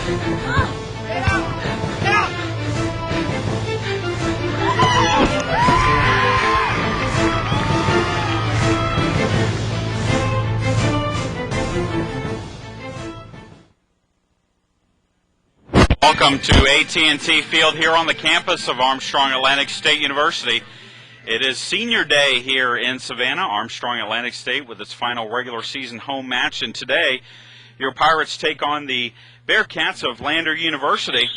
Welcome to AT&T Field here on the campus of Armstrong Atlantic State University. It is senior day here in Savannah, Armstrong Atlantic State, with its final regular season home match. And today, your Pirates take on the Bearcats of Lander University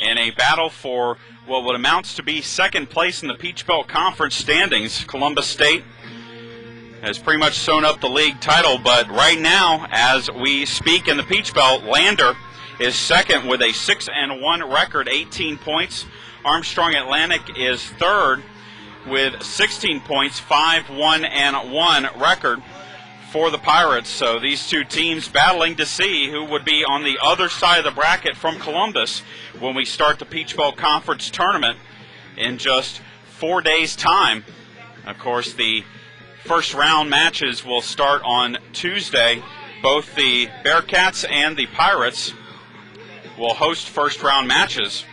in a battle for what amounts to be second place in the Peach Belt Conference standings. Columbus State has pretty much sewn up the league title, but right now, as we speak in the Peach Belt, Lander is second with a 6-1 record, 18 points. Armstrong Atlantic is third with 16 points, 5-1-1 record for the Pirates. So these two teams battling to see who would be on the other side of the bracket from Columbus when we start the Peach Belt Conference tournament in just 4 days' time. Of course, the first round matches will start on Tuesday. Both the Bearcats and the Pirates will host first-round matches.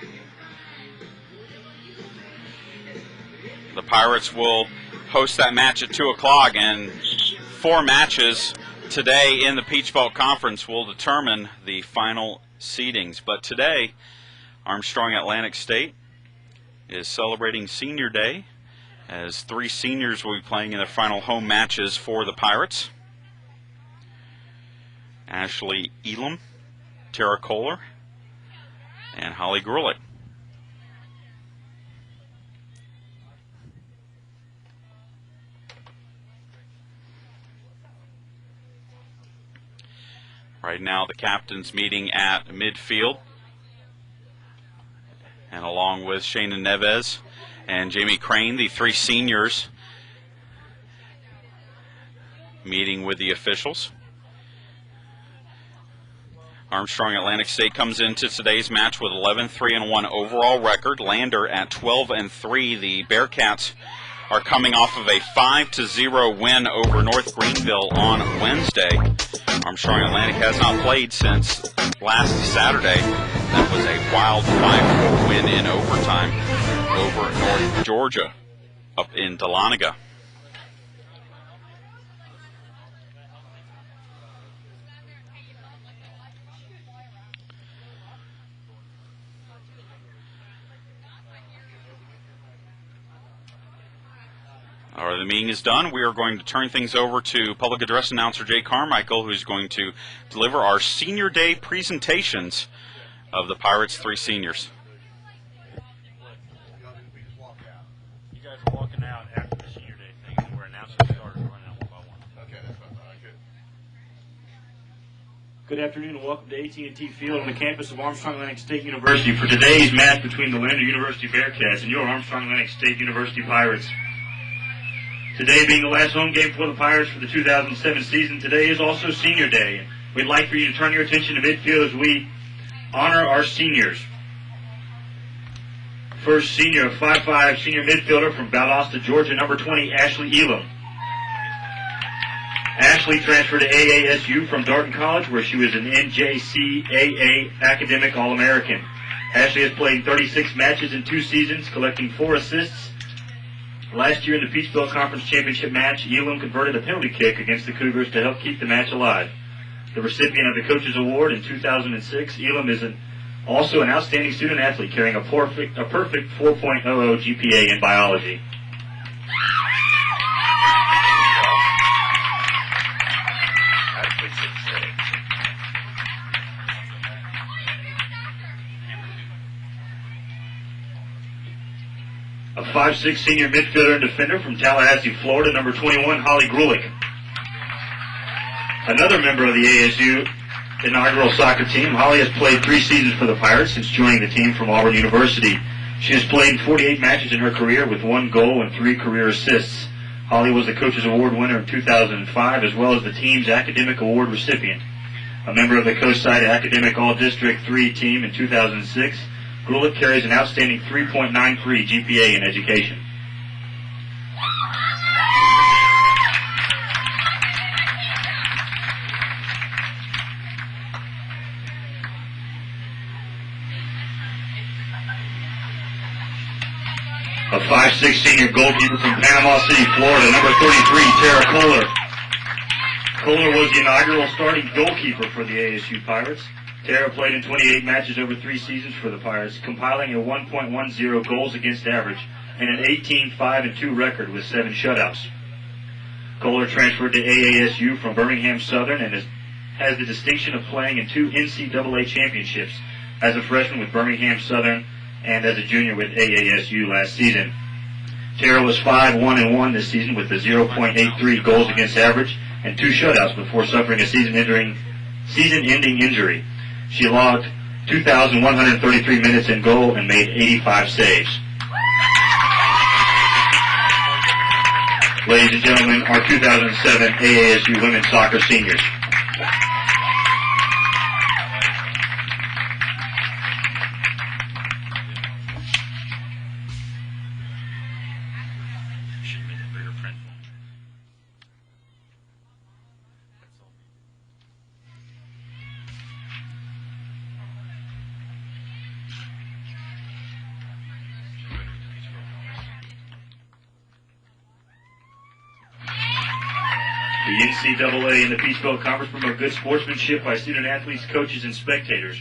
The Pirates will host that match at 2 o'clock, and 4 matches today in the Peach Belt Conference will determine the final seedings. But today, Armstrong Atlantic State is celebrating Senior Day, as 3 seniors will be playing in their final home matches for the Pirates. Ashley Elam, Tara Kohler, and Holly Grulich. Right now the captain's meeting at midfield, and along with Shayna Neves and Jamie Crane, the 3 seniors meeting with the officials. Armstrong Atlantic State comes into today's match with 11-3-1 overall record. Lander at 12-3. The Bearcats are coming off of a 5-0 win over North Greenville on Wednesday. Armstrong Atlantic has not played since last Saturday. That was a wild 5-4 win in overtime over North Georgia up in Dahlonega. All right, the meeting is done. We are going to turn things over to public address announcer Jay Carmichael, who's going to deliver our Senior Day presentations of the Pirates' 3 seniors. You guys are walking out after the Senior Day thing, and we're announcing the starters running out one by one. Okay, that's fine. All right, good. Good afternoon and welcome to AT&T Field on the campus of Armstrong Atlantic State University for today's match between the Lander University Bearcats and your Armstrong Atlantic State University Pirates. Today being the last home game for the Pirates for the 2007 season, today is also Senior Day. We'd like for you to turn your attention to midfield as we honor our seniors. First senior, 5'5", senior midfielder from Valdosta, Georgia, number 20, Ashley Elam. Ashley transferred to AASU from Darton College, where she was an NJCAA Academic All-American. Ashley has played 36 matches in 2 seasons, collecting 4 assists. Last year in the Peach Belt Conference Championship match, Elam converted a penalty kick against the Cougars to help keep the match alive. The recipient of the Coaches Award in 2006, Elam is also an outstanding student athlete, carrying a perfect 4.00 GPA in biology. A 5'6" senior midfielder and defender from Tallahassee, Florida, number 21, Holly Grulich. Another member of the ASU inaugural soccer team, Holly has played 3 seasons for the Pirates since joining the team from Auburn University. She has played 48 matches in her career with 1 goal and 3 career assists. Holly was the Coaches Award winner in 2005, as well as the team's Academic Award recipient. A member of the Coastside Academic All-District 3 team in 2006, Grulich carries an outstanding 3.93 GPA in education. A 5'6" senior goalkeeper from Panama City, Florida, number 33, Tara Kohler. Kohler was the inaugural starting goalkeeper for the ASU Pirates. Tara played in 28 matches over 3 seasons for the Pirates, compiling a 1.10 goals against average and an 18-5-2 record with 7 shutouts. Kohler transferred to AASU from Birmingham Southern and has the distinction of playing in 2 NCAA championships as a freshman with Birmingham Southern and as a junior with AASU last season. Tara was 5-1-1 this season with a 0.83 goals against average and 2 shutouts before suffering a season-ending injury. She logged 2,133 minutes in goal and made 85 saves. Ladies and gentlemen, our 2007 AASU Women's Soccer Seniors. The NCAA and the Peach Belt Conference promote good sportsmanship by student athletes, coaches, and spectators.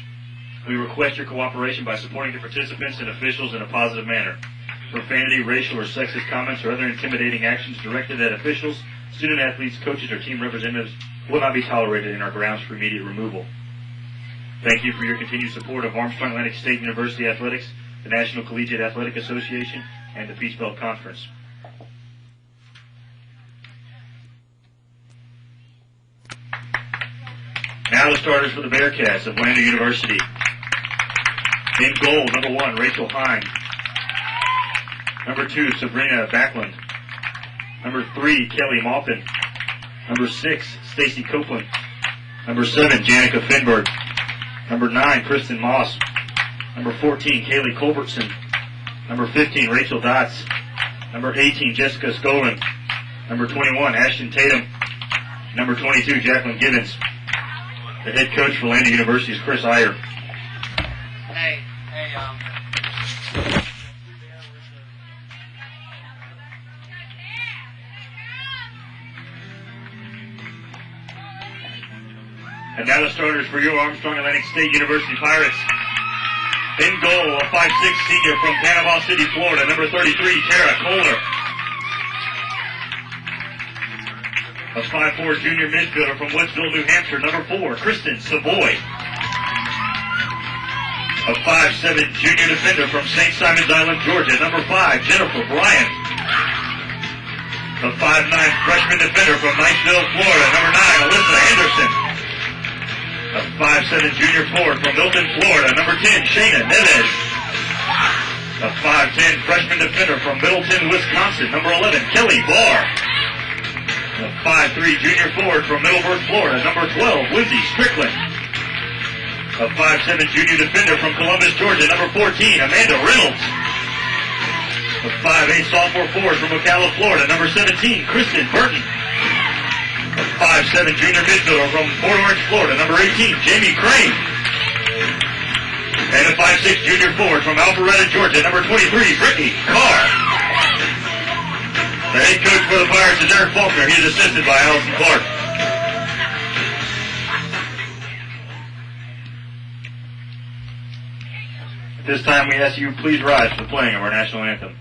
We request your cooperation by supporting the participants and officials in a positive manner. Profanity, racial, or sexist comments or other intimidating actions directed at officials, student athletes, coaches, or team representatives will not be tolerated in our grounds for immediate removal. Thank you for your continued support of Armstrong Atlantic State University Athletics, the National Collegiate Athletic Association, and the Peach Belt Conference. Now the starters for the Bearcats of Lander University. In goal, number 1, Rachel Hine. Number 2, Sabrina Backlund. Number 3, Kelly Maupin. Number 6, Stacy Copeland. Number 7, Janica Finberg. Number 9, Kristen Moss. Number 14, Kaylee Culbertson. Number 15, Rachel Dotz. Number 18, Jessica Skolin. Number 21, Ashton Tatum. Number 22, Jacqueline Gibbons. The head coach for Lander University is Chris Iyer. And now the starters for your Armstrong Atlantic State University Pirates. In goal, a 5'6" senior from Panama City, Florida, number 33, Tara Kohler. A 5'4" junior midfielder from Westville, New Hampshire, number 4, Kristen Savoy. A 5'7" junior defender from St. Simons Island, Georgia, number 5, Jennifer Bryant. A 5'9" freshman defender from Niceville, Florida, number 9, Alyssa Henderson. A 5'7" junior forward from Milton, Florida, number 10, Shayna Neves. A 5'10" freshman defender from Middleton, Wisconsin, number 11, Kelly Barr. A 5'3" junior forward from Middleburg, Florida, number 12, Lindsay Strickland. A 5'7" junior defender from Columbus, Georgia, number 14, Amanda Reynolds. A 5'8" sophomore forward from Ocala, Florida, number 17, Kristen Burton. A 5'7" junior midfielder from Port Orange, Florida, number 18, Jamie Crane. And a 5'6" junior forward from Alpharetta, Georgia, number 23, Brittany Carr. The head coach for the Pirates is Eric Faulkner. He is assisted by Allison Clark. At this time, we ask you please rise for the playing of our national anthem.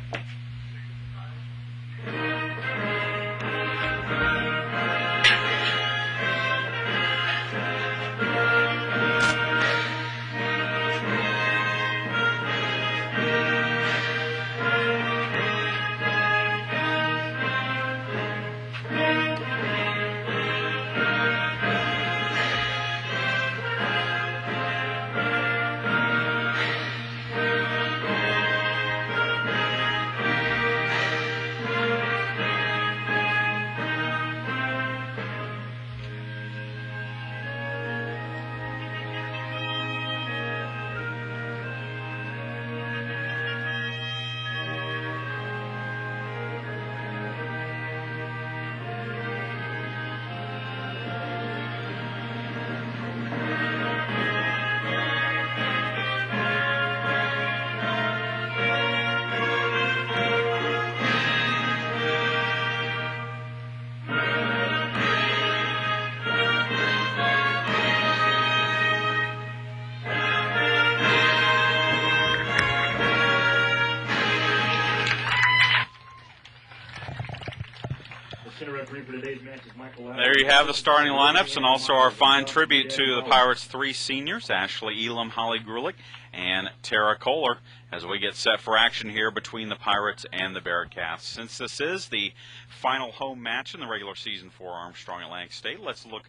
There you have the starting lineups and also our fine tribute to the Pirates' 3 seniors, Ashley Elam, Holly Grulich, and Tara Kohler, as we get set for action here between the Pirates and the Bearcats. Since this is the final home match in the regular season for Armstrong Atlantic State, let's look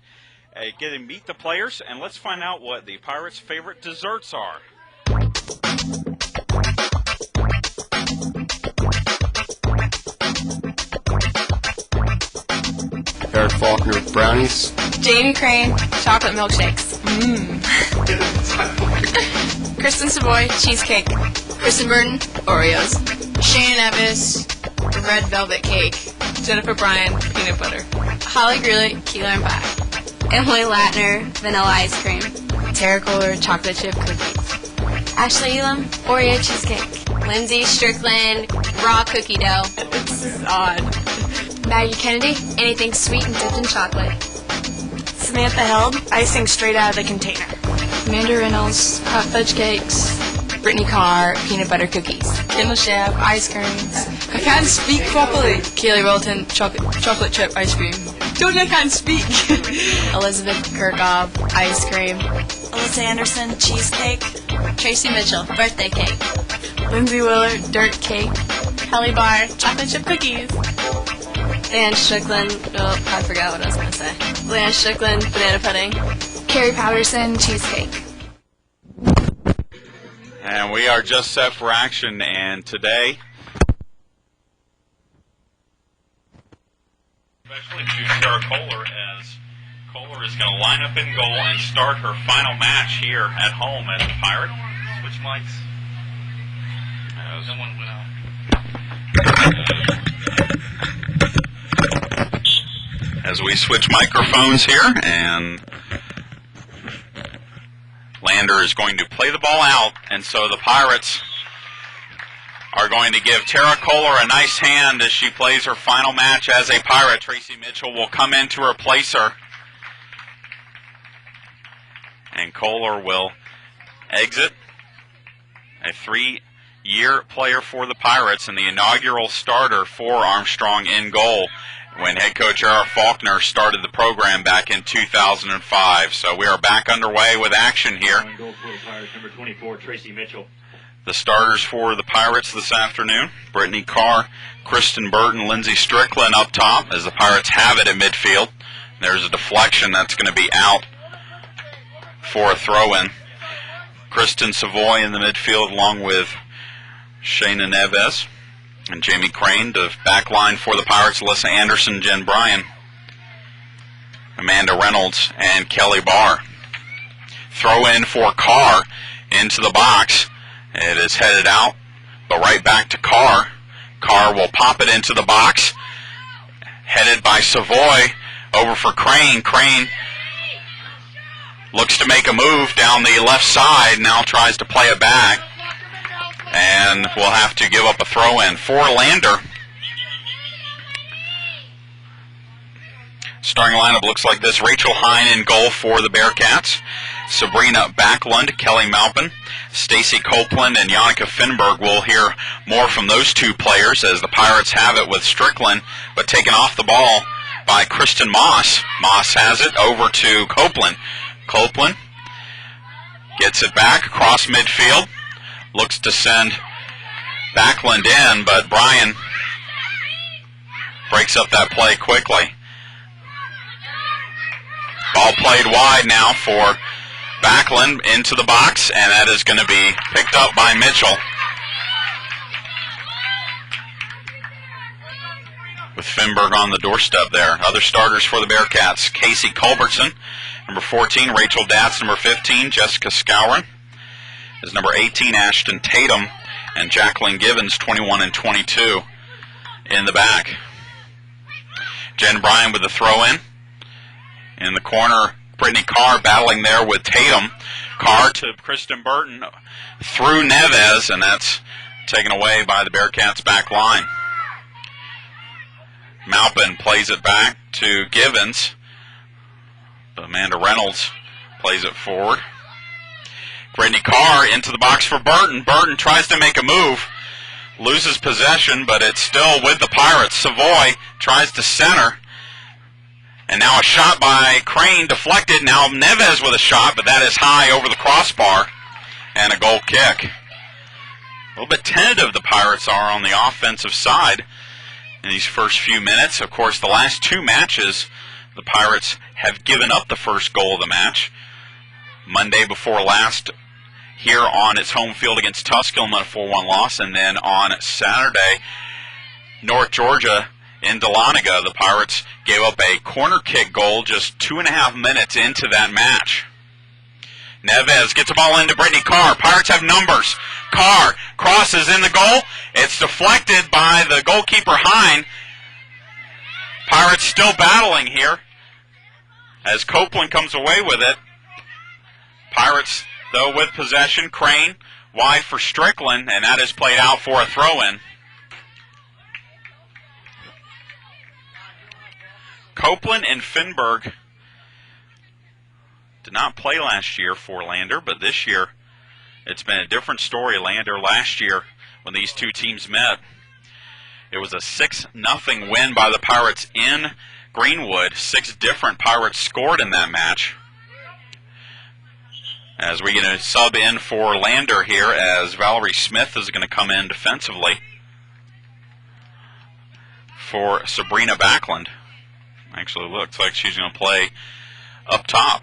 at getting to meet the players, and let's find out what the Pirates' favorite desserts are. Eric Faulkner, brownies. Jamie Crane, chocolate milkshakes. Kristen Savoy, cheesecake. Kristen Burton, Oreos. Shannon Evis, red velvet cake. Jennifer Bryan, peanut butter. Holly Grulich, key lime pie. Emily Latner, vanilla ice cream. Tara Kohler, chocolate chip cookies. Ashley Elam, Oreo cheesecake. Lindsay Strickland, raw cookie dough. This is odd. Maggie Kennedy, anything sweet and dipped in chocolate. Samantha Held, icing straight out of the container. Amanda Reynolds, hot fudge cakes. Brittany Carr, peanut butter cookies. Kendall Shab, ice creams. I can't speak properly. Keely Rolton, chocolate chip ice cream. Dude, I can't speak. Elizabeth Kirkhoff, ice cream. Alyssa Anderson, cheesecake. Tracy Mitchell, birthday cake. Lindsay Willard, dirt cake. Kelly Barr, chocolate chip cookies. Leanne Strickland, I forgot what I was going to say. Leanne Strickland, banana pudding. Carrie Powderson, cheesecake. And we are just set for action, and today, especially to Tara Kohler, as Kohler is going to line up in goal and start her final match here at home as a Pirate. Switch mics. Someone went out. As we switch microphones here, and Lander is going to play the ball out, and so the Pirates are going to give Tara Kohler a nice hand as she plays her final match as a Pirate. Tracy Mitchell will come in to replace her, and Kohler will exit, a 3-year player for the Pirates and the inaugural starter for Armstrong in goal when head coach Eric Faulkner started the program back in 2005. So we are back underway with action here. On goal for the Pirates, number 24, Tracy Mitchell. The starters for the Pirates this afternoon: Brittany Carr, Kristen Burton, Lindsay Strickland up top as the Pirates have it at midfield. There's a deflection that's going to be out for a throw-in. Kristen Savoy in the midfield along with Shayna Neves. And Jamie Crane, the back line for the Pirates: Alyssa Anderson, Jen Bryan, Amanda Reynolds, and Kelly Barr. Throw in for Carr into the box. It is headed out, but right back to Carr. Carr will pop it into the box. Headed by Savoy, over for Crane. Crane looks to make a move down the left side, now tries to play it back, and we'll have to give up a throw-in for Lander. Starting lineup looks like this: Rachel Hine in goal for the Bearcats, Sabrina Backlund, Kelly Maupin, Stacy Copeland, and Yannicka Finberg. We'll hear more from those two players as the Pirates have it with Strickland, but taken off the ball by Kristen Moss. Moss has it over to Copeland. Copeland gets it back across midfield, looks to send Backlund in, but Bryan breaks up that play quickly. Ball played wide now for Backlund into the box, and that is going to be picked up by Mitchell. With Finberg on the doorstep there. Other starters for the Bearcats: Casey Culbertson, number 14, Rachel Datz, number 15, Jessica Scourin is number 18, Ashton Tatum, and Jacqueline Givens, 21 and 22, in the back. Jen Bryan with the throw-in. In the corner, Brittany Carr battling there with Tatum. Carr to Kristen Burton through Neves, and that's taken away by the Bearcats' back line. Maupin plays it back to Givens. Amanda Reynolds plays it forward. Brittany Carr into the box for Burton. Burton tries to make a move, loses possession, but it's still with the Pirates. Savoy tries to center, And now a shot by Crane deflected. Now Neves with a shot, but that is high over the crossbar. And a goal kick. A little bit tentative the Pirates are on the offensive side in these first few minutes. Of course, the last two matches, the Pirates have given up the first goal of the match. Monday before last, here on its home field against Tusculum, a 4-1 loss. And then on Saturday, North Georgia in Dahlonega, the Pirates gave up a corner kick goal just 2.5 minutes into that match. Neves gets the ball into Brittany Carr. Pirates have numbers. Carr crosses in the goal. It's deflected by the goalkeeper, Hine. Pirates still battling here as Copeland comes away with it. Pirates, though, with possession. Crane wide for Strickland, and that is played out for a throw-in. Copeland and Finberg did not play last year for Lander, but this year it's been a different story. Lander last year, when these two teams met, it was a 6-0 win by the Pirates in Greenwood. 6 different Pirates scored in that match. As we're going to sub in for Lander here, as Valerie Smith is going to come in defensively for Sabrina Backlund. Actually looks like she's going to play up top.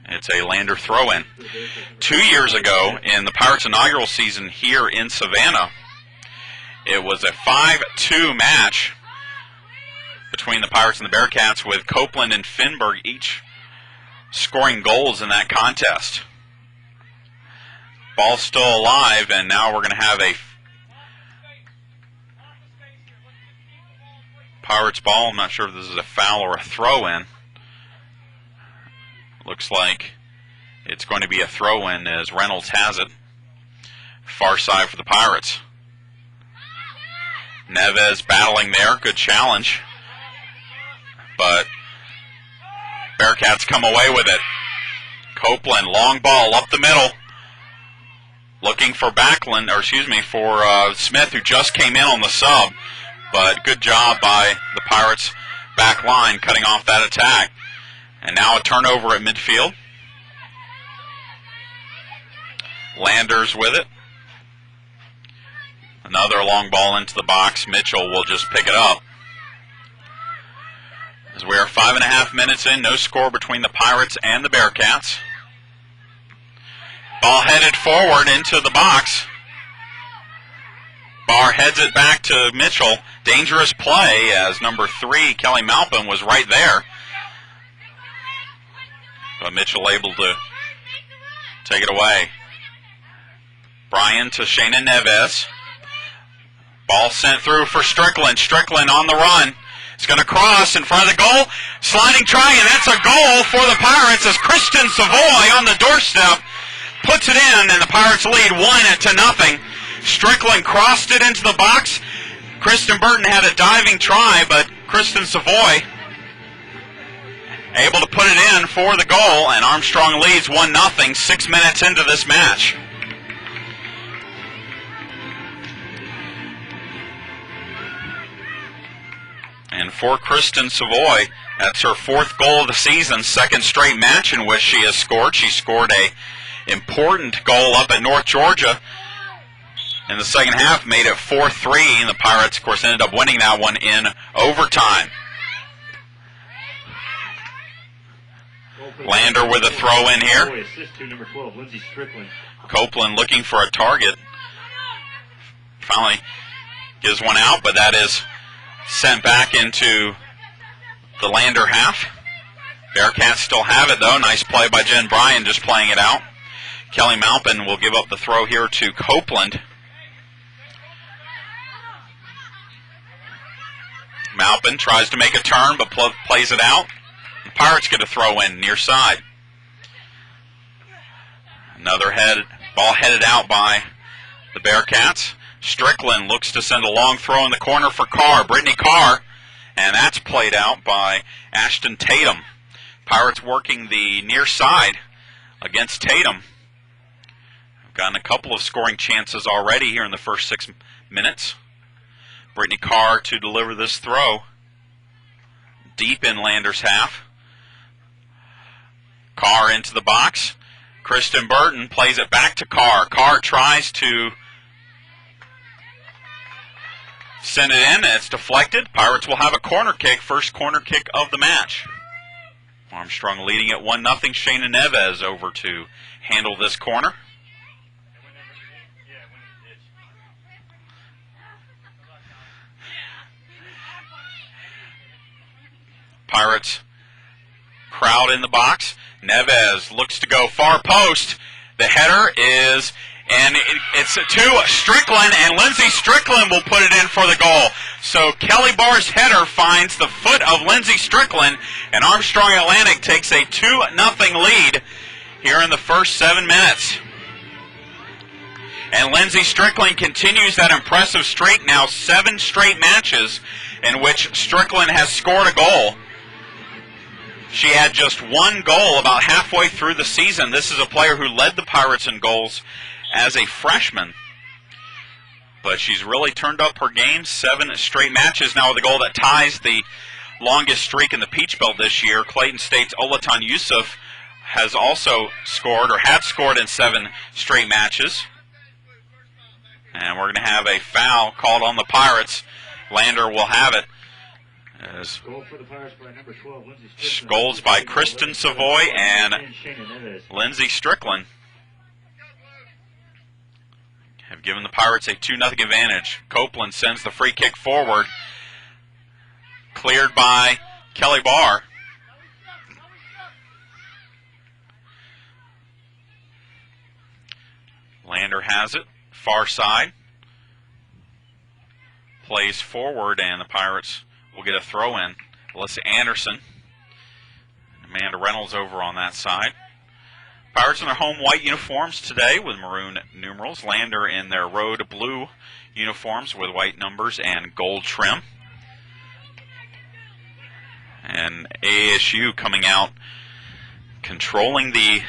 It's a Lander throw-in. 2 years ago, in the Pirates' inaugural season here in Savannah, it was a 5-2 match between the Pirates and the Bearcats, with Copeland and Finberg each scoring goals in that contest. Ball's still alive, and now we're going to have a Pirates ball. I'm not sure if this is a foul or a throw-in. Looks like it's going to be a throw-in as Reynolds has it. Far side for the Pirates. Neves battling there. Good challenge. But Bearcats come away with it. Copeland, long ball up the middle. Looking for Backlund, or excuse me, for Smith, who just came in on the sub. But good job by the Pirates back line cutting off that attack. And now a turnover at midfield. Landers with it. Another long ball into the box. Mitchell will just pick it up. As we are 5.5 minutes in, no score between the Pirates and the Bearcats. Ball headed forward into the box. Barr heads it back to Mitchell. Dangerous play as number 3, Kelly Malpin, was right there. But Mitchell able to take it away. Bryan to Shayna Neves. Ball sent through for Strickland. Strickland on the run. It's going to cross in front of the goal. Sliding try, and that's a goal for the Pirates as Kristen Savoy on the doorstep puts it in, and the Pirates lead 1-0. Strickland crossed it into the box. Kristen Burton had a diving try, but Kristen Savoy able to put it in for the goal, and Armstrong leads 1-0, 6 minutes into this match. And for Kristen Savoy, that's her 4th goal of the season, 2nd straight match in which she has scored. She scored a important goal up at North Georgia in the second half, made it 4-3, and the Pirates, of course, ended up winning that one in overtime. Lander with a throw in here. Copeland looking for a target. Finally gives one out, but that is sent back into the Lander half. Bearcats still have it, though. Nice play by Jen Bryan, just playing it out. Kelly Malpin will give up the throw here to Copeland. Malpin tries to make a turn, but plays it out. The Pirates get a throw in near side. Another ball headed out by the Bearcats. Strickland looks to send a long throw in the corner for Carr, Brittany Carr, and that's played out by Ashton Tatum. Pirates working the near side against Tatum. Gotten a couple of scoring chances already here in the first 6 minutes. Brittany Carr to deliver this throw. deep in Lander's half. Carr into the box. Kristen Burton plays it back to Carr. Carr tries to send it in. It's deflected. Pirates will have a corner kick, first corner kick of the match. Armstrong leading at 1-0. Shayna Neves over to handle this corner. Pirates crowd in the box. Neves looks to go far post. The header is, and it's to Strickland, and Lindsey Strickland will put it in for the goal. So Kelly Barr's header finds the foot of Lindsey Strickland, and Armstrong Atlantic takes a 2-0 lead here in the first 7 minutes. And Lindsey Strickland continues that impressive streak, now 7 straight matches in which Strickland has scored a goal. She had just 1 goal about halfway through the season. This is a player who led the Pirates in goals as a freshman. But she's really turned up her game. 7 straight matches now with a goal that ties the longest streak in the Peach Belt this year. Clayton State's Olatan Yusuf has also scored, or had scored, in 7 straight matches. And we're going to have a foul called on the Pirates. Lander will have it. As goals by Kristen Savoy and Lindsey Strickland have given the Pirates a 2-0 advantage. Copeland sends the free kick forward. Cleared by Kelly Barr. Lander has it. Far side. Plays forward, and the Pirates will get a throw in. Alyssa Anderson. Amanda Reynolds over on that side. Pirates in their home white uniforms today with maroon numerals. Lander in their road blue uniforms with white numbers and gold trim. And ASU coming out controlling the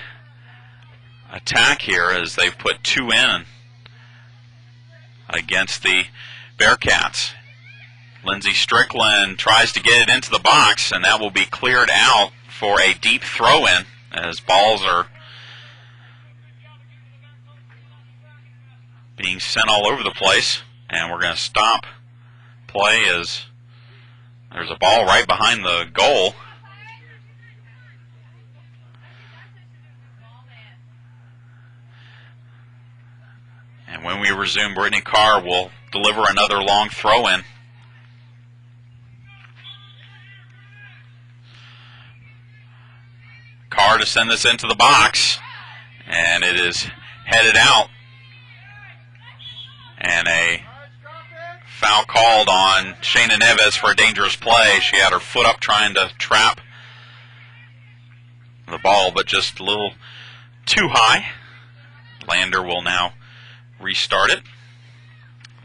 attack here as they've put 2 in against the Bearcats. Lindsey Strickland tries to get it into the box, and that will be cleared out for a deep throw-in as balls are being sent all over the place. And we're going to stop play as there's a ball right behind the goal. And when we resume, Brittany Carr will deliver another long throw-in. Carr to send this into the box, and it is headed out. And a foul called on Shayna Neves for a dangerous play. She had her foot up trying to trap the ball, but just a little too high. Lander will now restart it.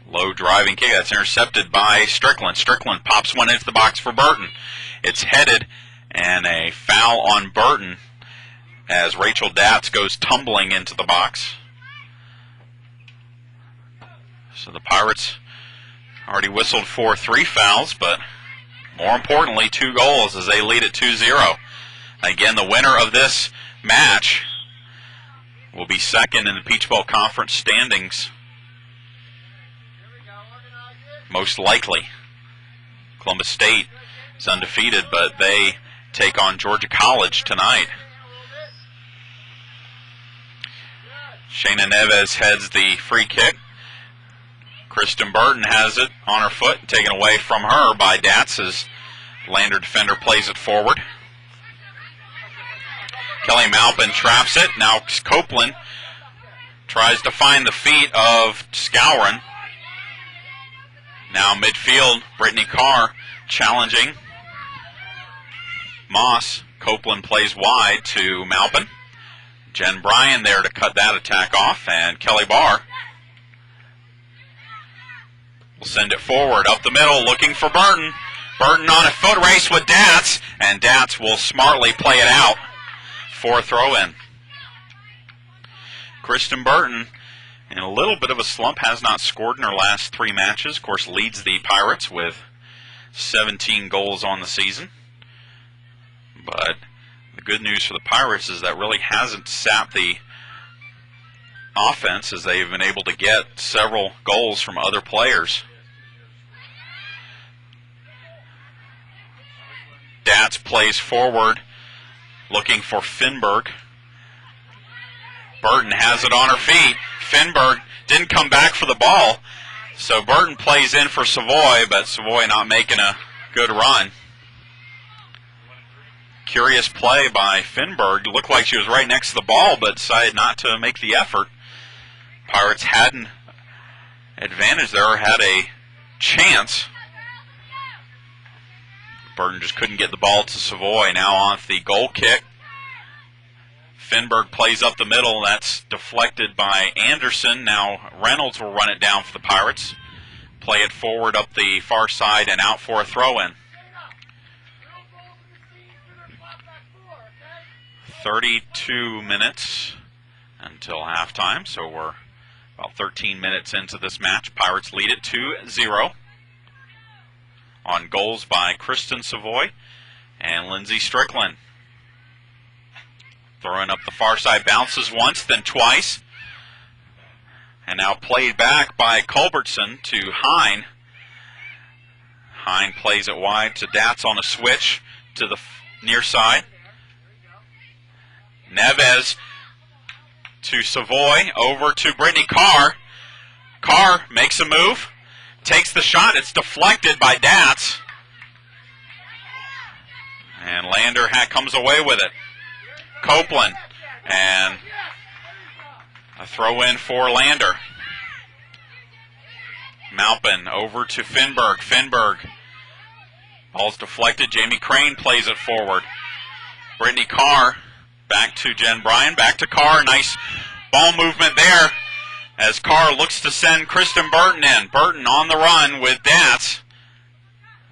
Low driving kick. That's intercepted by Strickland. Strickland pops one into the box for Burton. It's headed, and a foul on Burton as Rachel Datz goes tumbling into the box. So the Pirates already whistled for 3 fouls, but more importantly, 2 goals as they lead at 2-0. Again, the winner of this match will be second in the Peach Belt Conference standings. Most likely. Columbus State is undefeated, but they take on Georgia College tonight. Shayna Neves heads the free kick. Kristen Burton has it on her foot, taken away from her by Datz as Lander defender plays it forward. Kelly Maupin traps it. Now Copeland tries to find the feet of Scourin. Now midfield, Brittany Carr challenging Moss. Copeland plays wide to Maupin. Jen Bryan there to cut that attack off, and Kelly Barr will send it forward up the middle looking for Burton. Burton on a foot race with Datz, and Datz will smartly play it out for a throw-in. Kristen Burton, in a little bit of a slump, has not scored in her last 3 matches. Of course, leads the Pirates with 17 goals on the season. But the good news for the Pirates is that really hasn't sapped the offense, as they've been able to get several goals from other players. Dats plays forward, looking for Finberg. Burton has it on her feet. Finberg didn't come back for the ball, so Burton plays in for Savoy, but Savoy not making a good run. Curious play by Finberg. Looked like she was right next to the ball, but decided not to make the effort. Pirates had an advantage there, or had a chance. Burton just couldn't get the ball to Savoy. Now on the goal kick. Finberg plays up the middle. That's deflected by Anderson. Now Reynolds will run it down for the Pirates. Play it forward up the far side and out for a throw-in. 32 minutes until halftime, so we're about 13 minutes into this match. Pirates lead it 2-0 on goals by Kristen Savoy and Lindsay Strickland. Throwing up the far side, bounces once, then twice. And now played back by Culbertson to Hine. Hine plays it wide to Dats on a switch to the near side. Neves to Savoy, over to Brittany Carr. Carr makes a move, takes the shot. It's deflected by Dats. And Lander comes away with it. Copeland, and a throw in for Lander. Malpin over to Finberg. Finberg, ball's deflected. Jamie Crane plays it forward. Brittany Carr back to Jen Bryan, back to Carr. Nice ball movement there as Carr looks to send Kristen Burton in. Burton on the run with Dats,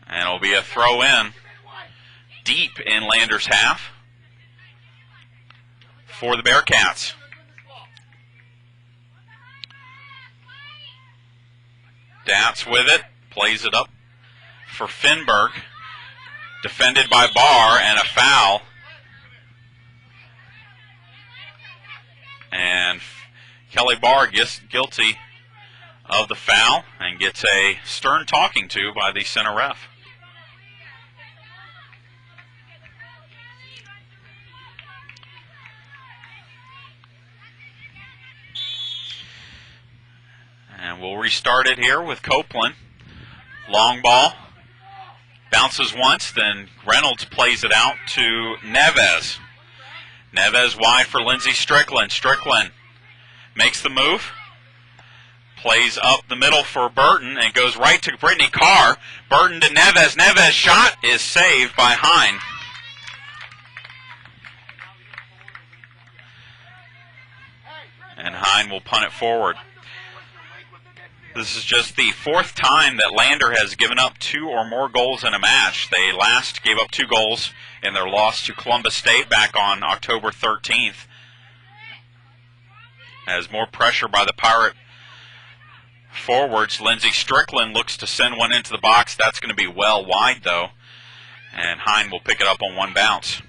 and it'll be a throw in deep in Lander's half for the Bearcats. Dats with it, plays it up for Finberg. Defended by Barr, and a foul. And Kelly Barr gets guilty of the foul and gets a stern talking to by the center ref. And we'll restart it here with Copeland. Long ball. Bounces once, then Reynolds plays it out to Neves. Neves wide for Lindsay Strickland. Strickland makes the move. Plays up the middle for Burton and goes right to Brittany Carr. Burton to Neves. Neves' shot is saved by Hine. And Hine will punt it forward. This is just the fourth time that Lander has given up 2 or more goals in a match. They last gave up 2 goals in their loss to Columbus State back on October 13th. As more pressure by the Pirate forwards, Lindsay Strickland looks to send one into the box. That's going to be well wide, though. And Hine will pick it up on one bounce.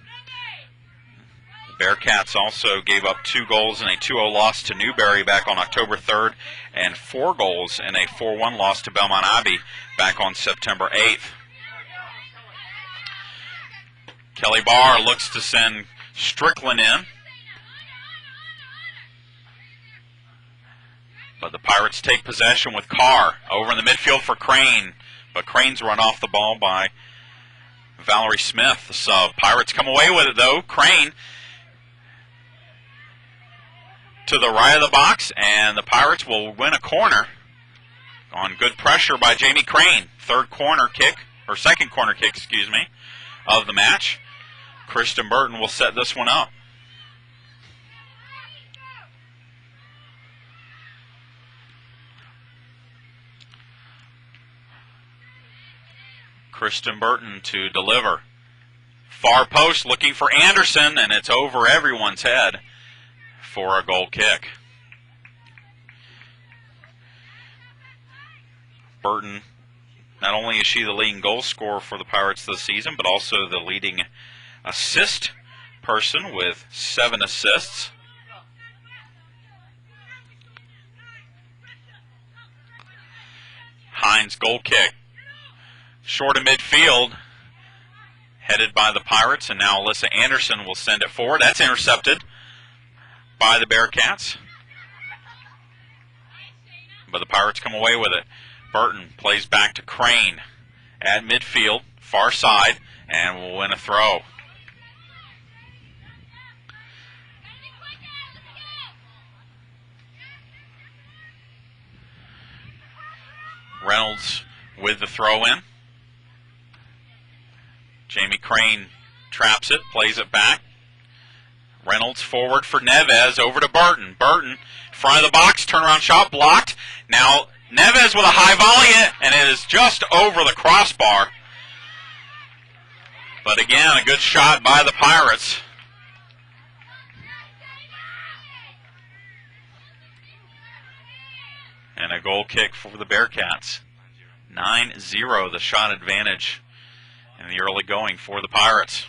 The Bearcats also gave up 2 goals in a 2-0 loss to Newberry back on October 3rd, and 4 goals in a 4-1 loss to Belmont Abbey back on September 8th. Kelly Barr looks to send Strickland in. But the Pirates take possession with Carr over in the midfield for Crane. But Crane's run off the ball by Valerie Smith, the sub. Pirates come away with it, though. Crane to the right of the box, and the Pirates will win a corner on good pressure by Jamie Crane. Second corner kick, of the match. Kristen Burton will set this one up. Kristen Burton to deliver. Far post looking for Anderson, and it's over everyone's head for a goal kick. Burton, not only is she the leading goal scorer for the Pirates this season, but also the leading assist person with 7 assists. Hines goal kick. Short of midfield, headed by the Pirates, and now Alyssa Anderson will send it forward. That's intercepted by the Bearcats, but the Pirates come away with it. Burton plays back to Crane at midfield, far side, and will win a throw. Reynolds with the throw in. Jamie Crane traps it, plays it back. Reynolds forward for Neves, over to Burton. Burton, in front of the box, turnaround shot blocked. Now Neves with a high volley, and it is just over the crossbar. But again, a good shot by the Pirates. And a goal kick for the Bearcats. 9-0, the shot advantage in the early going for the Pirates.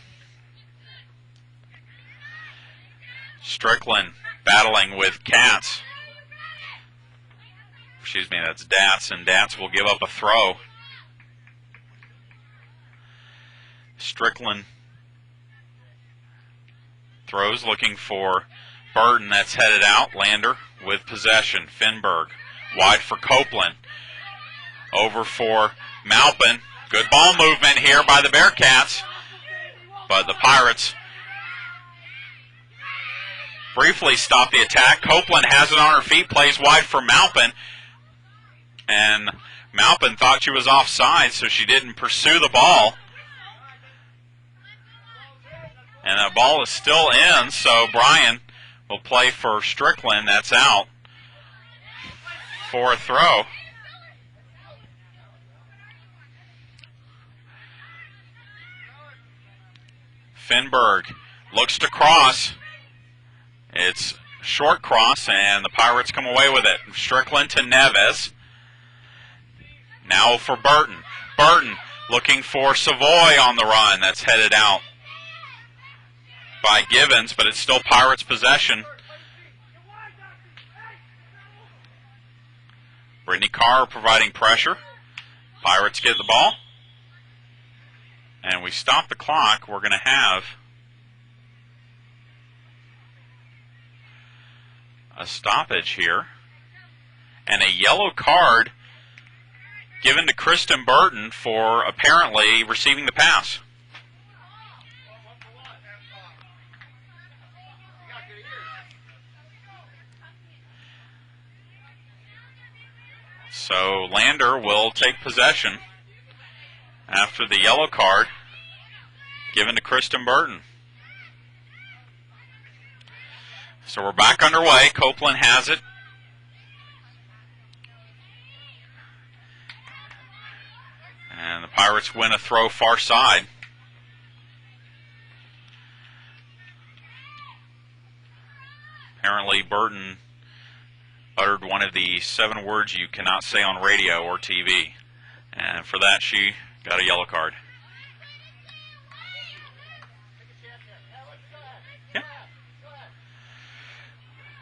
Strickland battling with Katz. Excuse me, that's Datz, and Datz will give up a throw. Strickland throws, looking for Burton. That's headed out. Lander with possession. Finberg wide for Copeland. Over for Malpin. Good ball movement here by the Bearcats, but the Pirates briefly stop the attack. Copeland has it on her feet, plays wide for Malpin, and Malpin thought she was offside, so she didn't pursue the ball. And that ball is still in, so Bryan will play for Strickland. That's out for a throw. Finberg looks to cross. It's short cross, and the Pirates come away with it. Strickland to Neves. Now for Burton. Burton looking for Savoy on the run. That's headed out by Givens, but it's still Pirates possession. Brittany Carr providing pressure. Pirates get the ball. And we stop the clock. We're going to have a stoppage here. And a yellow card given to Kristen Burton for apparently receiving the pass. So Lander will take possession after the yellow card given to Kristen Burton. So we're back underway. Copeland has it. And the Pirates win a throw far side. Apparently Burton uttered one of the 7 words you cannot say on radio or TV. And for that, she got a yellow card. Yeah.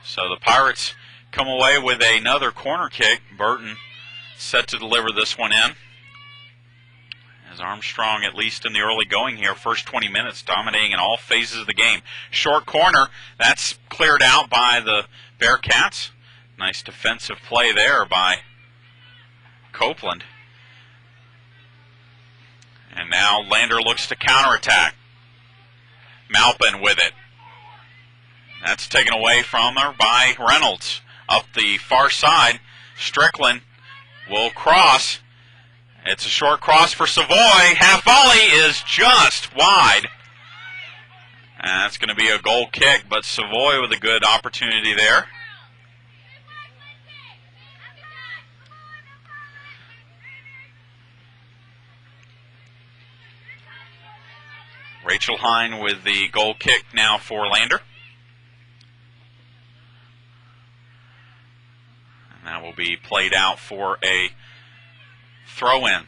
So the Pirates come away with another corner kick. Burton set to deliver this one in. As Armstrong, at least in the early going here, first 20 minutes, dominating in all phases of the game. Short corner, that's cleared out by the Bearcats. Nice defensive play there by Copeland. And now Lander looks to counterattack. Malpin with it. That's taken away from her by Reynolds. Up the far side, Strickland will cross. It's a short cross for Savoy. Half volley is just wide. And that's going to be a goal kick, but Savoy with a good opportunity there. Rachel Hine with the goal kick now for Lander. And that will be played out for a throw-in.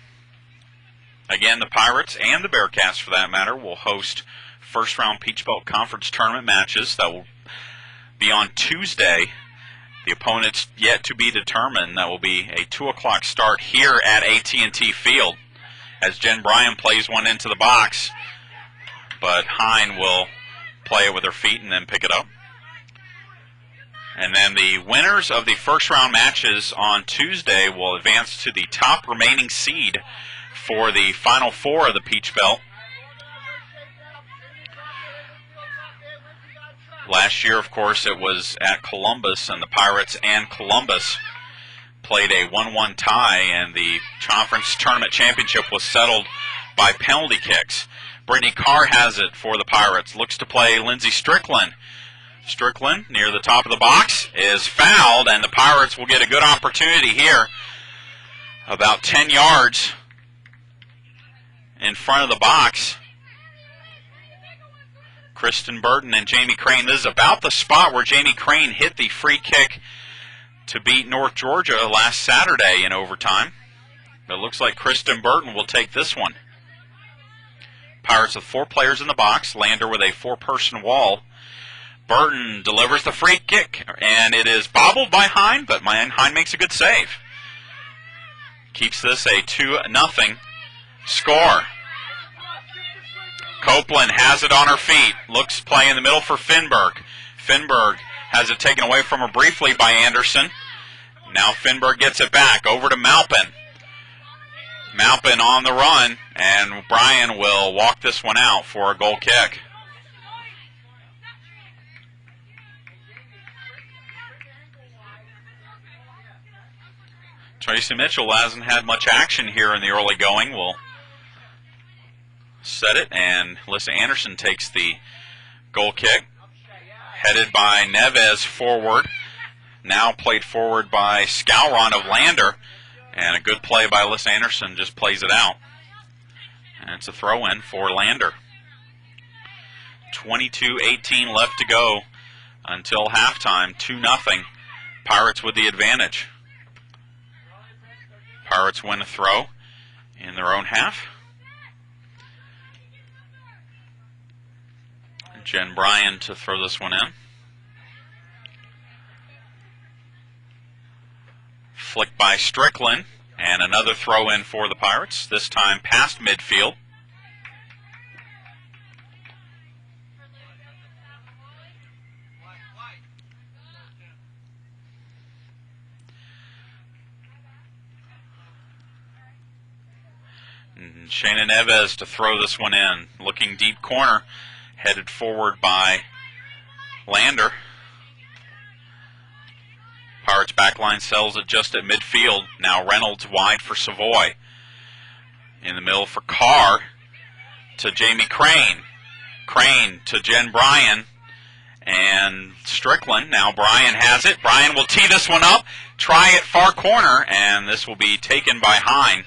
Again, the Pirates and the Bearcats, for that matter, will host first-round Peach Belt Conference tournament matches that will be on Tuesday. The opponents yet to be determined. That will be a 2 o'clock start here at AT&T Field as Jen Bryan plays one into the box. But Hine will play it with her feet and then pick it up. And then the winners of the first-round matches on Tuesday will advance to the top remaining seed for the Final Four of the Peach Belt. Last year, of course, it was at Columbus, and the Pirates and Columbus played a 1-1 tie, and the conference tournament championship was settled by penalty kicks. Brittany Carr has it for the Pirates. Looks to play Lindsey Strickland. Strickland, near the top of the box, is fouled, and the Pirates will get a good opportunity here. About 10 yards in front of the box. Kristen Burton and Jamie Crane. This is about the spot where Jamie Crane hit the free kick to beat North Georgia last Saturday in overtime. But it looks like Kristen Burton will take this one. Pirates with 4 players in the box. Lander with a 4-person wall. Burton delivers the free kick, and it is bobbled by Hine, but Hine makes a good save. Keeps this a 2-0 score. Copeland has it on her feet. Looks play in the middle for Finberg. Finberg has it taken away from her briefly by Anderson. Now Finberg gets it back over to Malpin. Malpin on the run, and Bryan will walk this one out for a goal kick. Tracy Mitchell hasn't had much action here in the early going. Will set it, and Alyssa Anderson takes the goal kick. Headed by Neves forward. Now played forward by Scowron of Lander. And a good play by Alyssa Anderson, just plays it out. And it's a throw-in for Lander. 22:18 left to go until halftime. 2-0. Pirates with the advantage. Pirates win a throw in their own half. Jen Bryan to throw this one in. Flick by Strickland, and another throw in for the Pirates, this time past midfield. And Shayna Neves to throw this one in, looking deep corner. Headed forward by Lander. Pirates backline sells it just at midfield. Now Reynolds wide for Savoy. In the middle for Carr to Jamie Crane. Crane to Jen Bryan. And Strickland. Now Bryan has it. Bryan will tee this one up. Try it far corner. And this will be taken by Hine.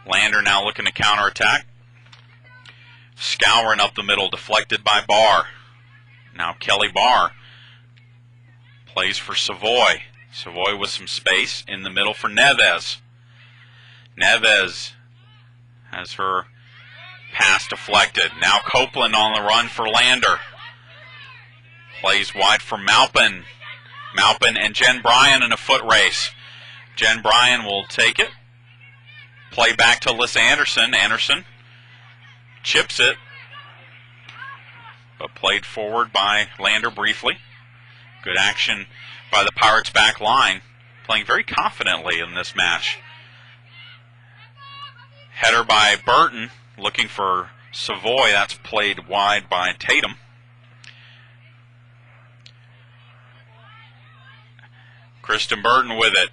Lander now looking to counterattack. Scouring up the middle, deflected by Barr. Now Kelly Barr plays for Savoy. Savoy with some space in the middle for Neves. Neves has her pass deflected. Now Copeland on the run for Lander. Plays wide for Malpin. Malpin and Jen Bryan in a foot race. Jen Bryan will take it. Play back to Alyssa Anderson. Anderson chips it, but played forward by Lander briefly. Good action by the Pirates back line, playing very confidently in this match. Header by Burton, looking for Savoy. That's played wide by Tatum. Kristen Burton with it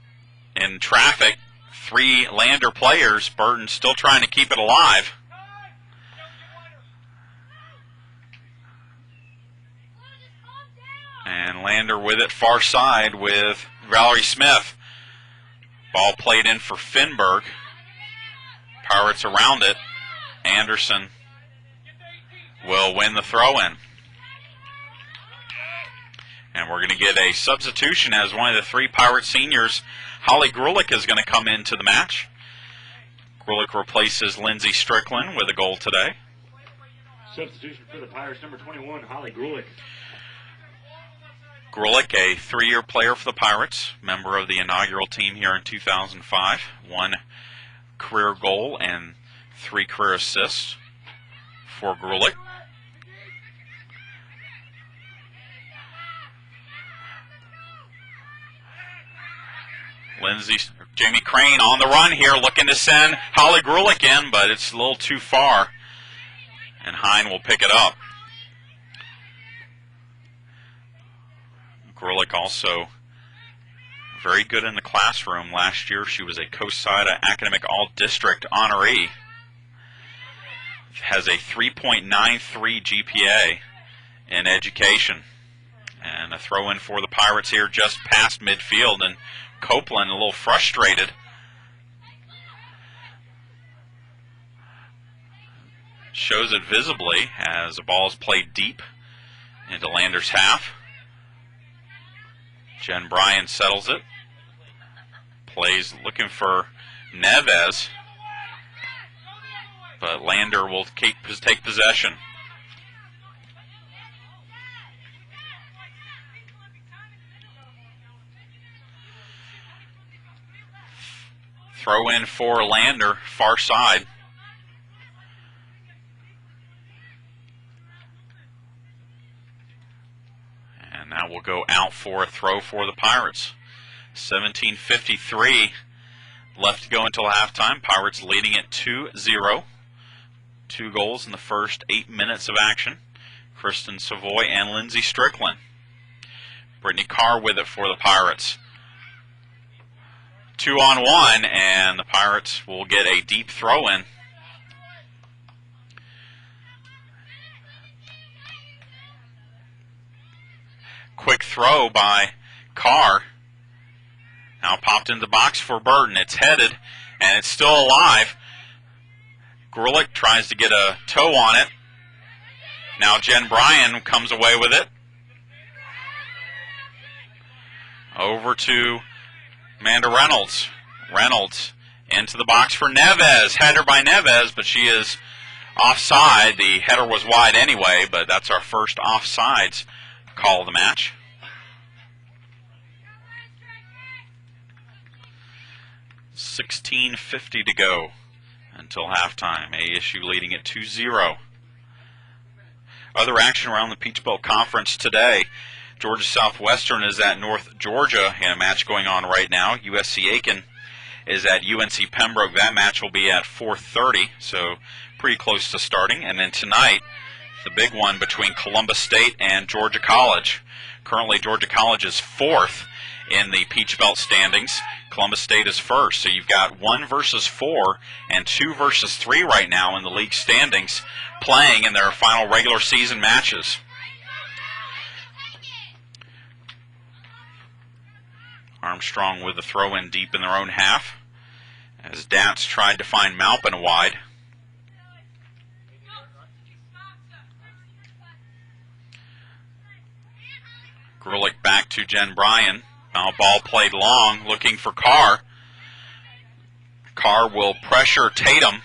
in traffic. 3 Lander players. Burton still trying to keep it alive. And Lander with it far side with Valerie Smith. Ball played in for Finberg. Pirates around it. Anderson will win the throw-in. And we're going to get a substitution as one of the 3 Pirate seniors, Holly Grulich, is going to come into the match. Grulich replaces Lindsey Strickland with a goal today. Substitution for the Pirates, number 21, Holly Grulich. Grulich, a 3-year player for the Pirates, member of the inaugural team here in 2005. 1 career goal and 3 career assists for Grulich. Jamie Crane on the run here, looking to send Holly Grulich in, but it's a little too far, and Hine will pick it up. Grulich also very good in the classroom. Last year she was a COSIDA Academic All-District honoree. Has a 3.93 GPA in education. And a throw in for the Pirates here just past midfield, and Copeland a little frustrated. Shows it visibly as the ball is played deep into Lander's half. Jen Bryan settles it. Plays looking for Neves, but Lander will take possession. Throw in for Lander, far side. And now we'll go out for a throw for the Pirates. 17:53 left to go until halftime. Pirates leading it 2-0. 2 goals in the first 8 minutes of action. Kristen Savoy and Lindsey Strickland. Brittany Carr with it for the Pirates. 2-on-1, and the Pirates will get a deep throw in. Quick throw by Carr. Now popped into the box for Burton. It's headed, and it's still alive. Grulich tries to get a toe on it. Now Jen Bryan comes away with it. Over to Amanda Reynolds. Reynolds into the box for Neves. Header by Neves, but she is offside. The header was wide anyway, but that's our first offsides call of the match. $16:50 to go until halftime. ASU leading at 2-0. Other action around the Peach Belt Conference today. Georgia Southwestern is at North Georgia in a match going on right now. USC Aiken is at UNC Pembroke. That match will be at 4:30, so pretty close to starting. And then tonight, the big one between Columbus State and Georgia College. Currently, Georgia College is 4th in the Peach Belt standings. Columbus State is 1st. So you've got 1 versus 4 and 2 versus 3 right now in the league standings playing in their final regular season matches. Armstrong with the throw in deep in their own half as Dats tried to find Malpin wide. Grulich back to Jen Bryan. Now ball played long, looking for Carr. Carr will pressure Tatum.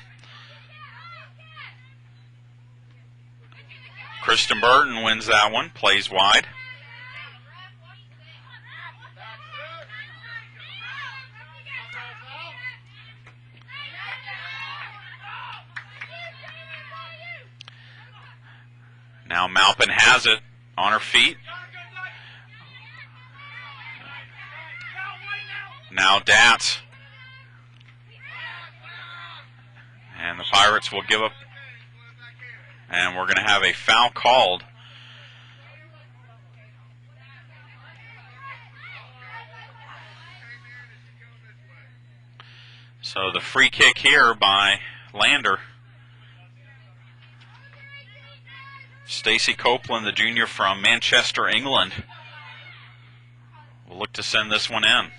Kristen Burton wins that one, plays wide. Now Malpin has it on her feet. Now Dats. And the Pirates will give up. And we're going to have a foul called. So the free kick here by Lander. Stacey Copeland, the junior from Manchester, England, will look to send this one in.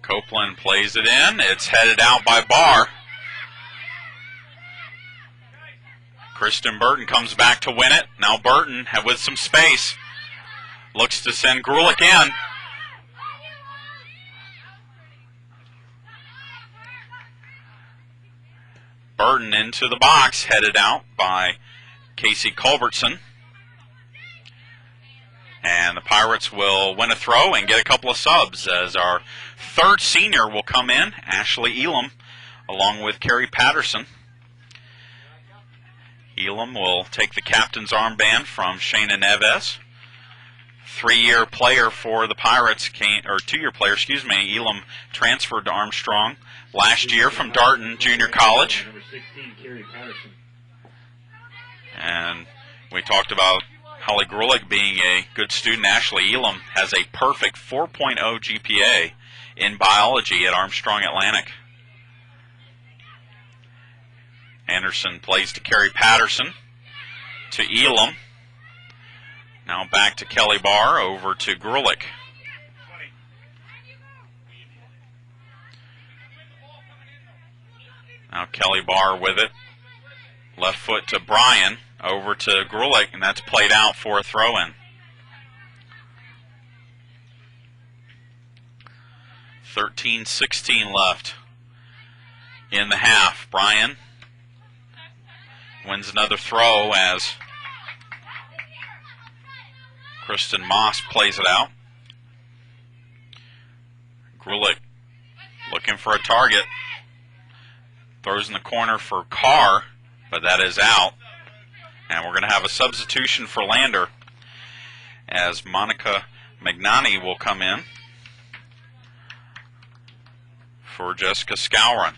Copeland plays it in. It's headed out by Barr. Kristen Burton comes back to win it. Now Burton with some space. Looks to send Grulich in. Burton into the box, headed out by Casey Culbertson. And the Pirates will win a throw and get a couple of subs as our third senior will come in, Ashley Elam, along with Carrie Patterson. Elam will take the captain's armband from Shayna Neves. 3-year player for the Pirates, or 2-year player, excuse me. Elam transferred to Armstrong last year from Darton Junior College. Number 16, Carrie Patterson. And we talked about Holly Grulich being a good student. Ashley Elam has a perfect 4.0 GPA in biology at Armstrong Atlantic. Anderson plays to Carrie Patterson, to Elam. Now back to Kelly Barr, over to Grulich. Now Kelly Barr with it. Left foot to Bryan, over to Grulich, and that's played out for a throw-in. 13-16 left in the half. Bryan wins another throw as Kristen Moss plays it out. Grulich looking for a target. Throws in the corner for Carr, but that is out. And we're going to have a substitution for Lander as Monica Magnani will come in for Jessica Scouron.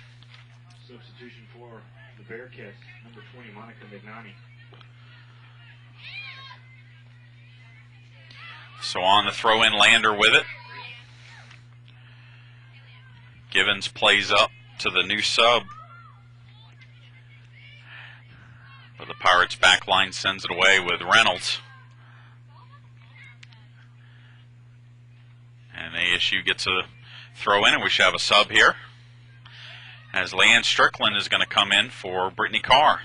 Substitution for the Bearcats, number 20, Monica Magnani. So on the throw-in, Lander with it. Givens plays up to the new sub. But the Pirates back line sends it away with Reynolds. And ASU gets a throw in, and we should have a sub here, as Leanne Strickland is going to come in for Brittany Carr.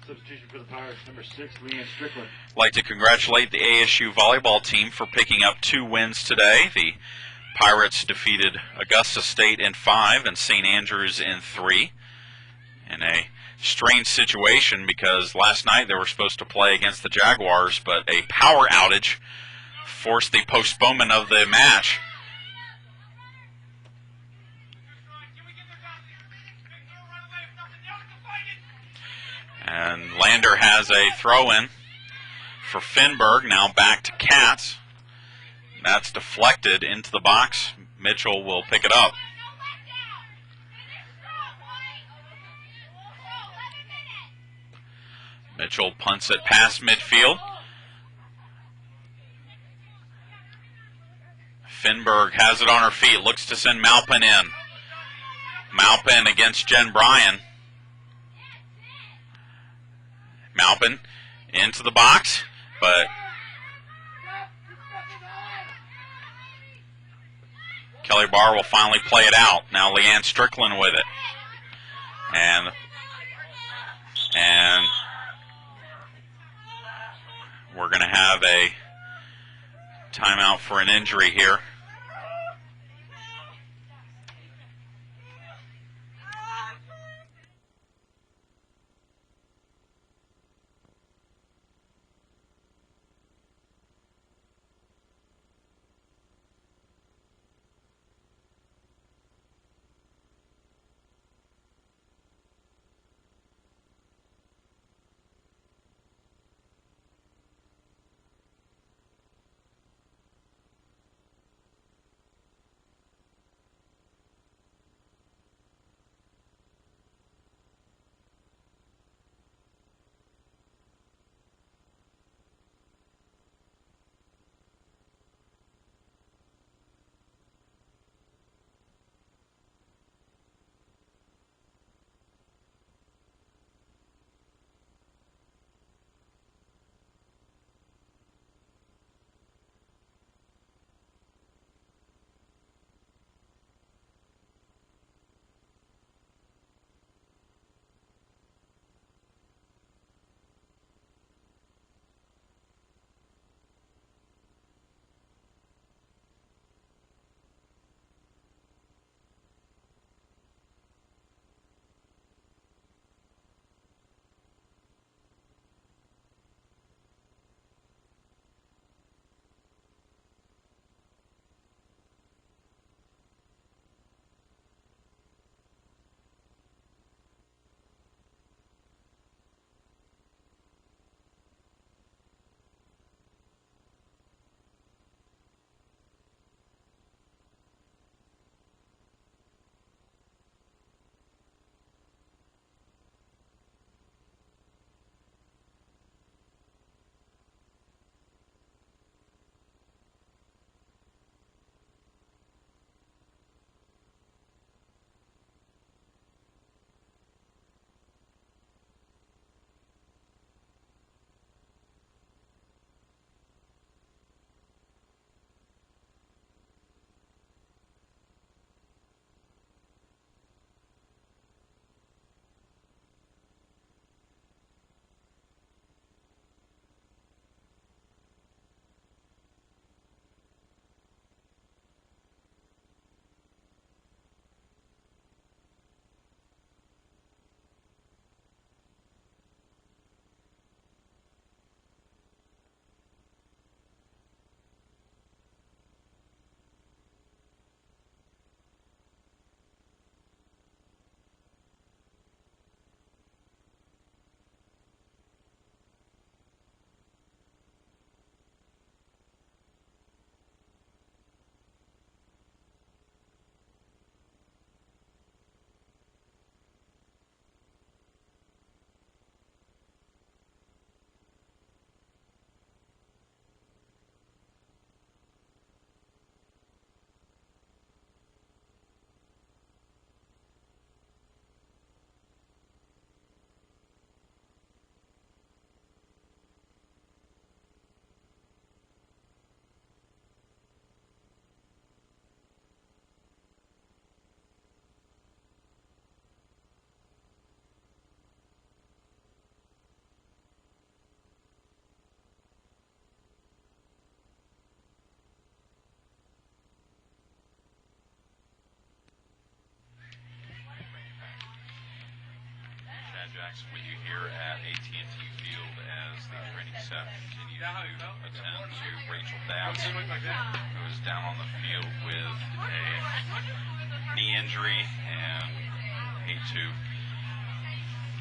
Substitution for the Pirates, number 6, Leanne Strickland. I'd like to congratulate the ASU volleyball team for picking up 2 wins today. The Pirates defeated Augusta State in 5 and St. Andrews in 3. In a strange situation because last night they were supposed to play against the Jaguars, but a power outage forced the postponement of the match. And Lander has a throw-in for Finberg. Now back to Katz. That's deflected into the box. Mitchell will pick it up. Mitchell punts it past midfield. Finberg has it on her feet, looks to send Malpin in. Malpin against Jen Bryan. Malpin into the box, but Kelly Barr will finally play it out. Now Leanne Strickland with it. And we're going to have a timeout for an injury here. Max with you here at AT&T Field as the training staff continues to attend to Rachel Dowds, who is down on the field with a knee injury, and hate to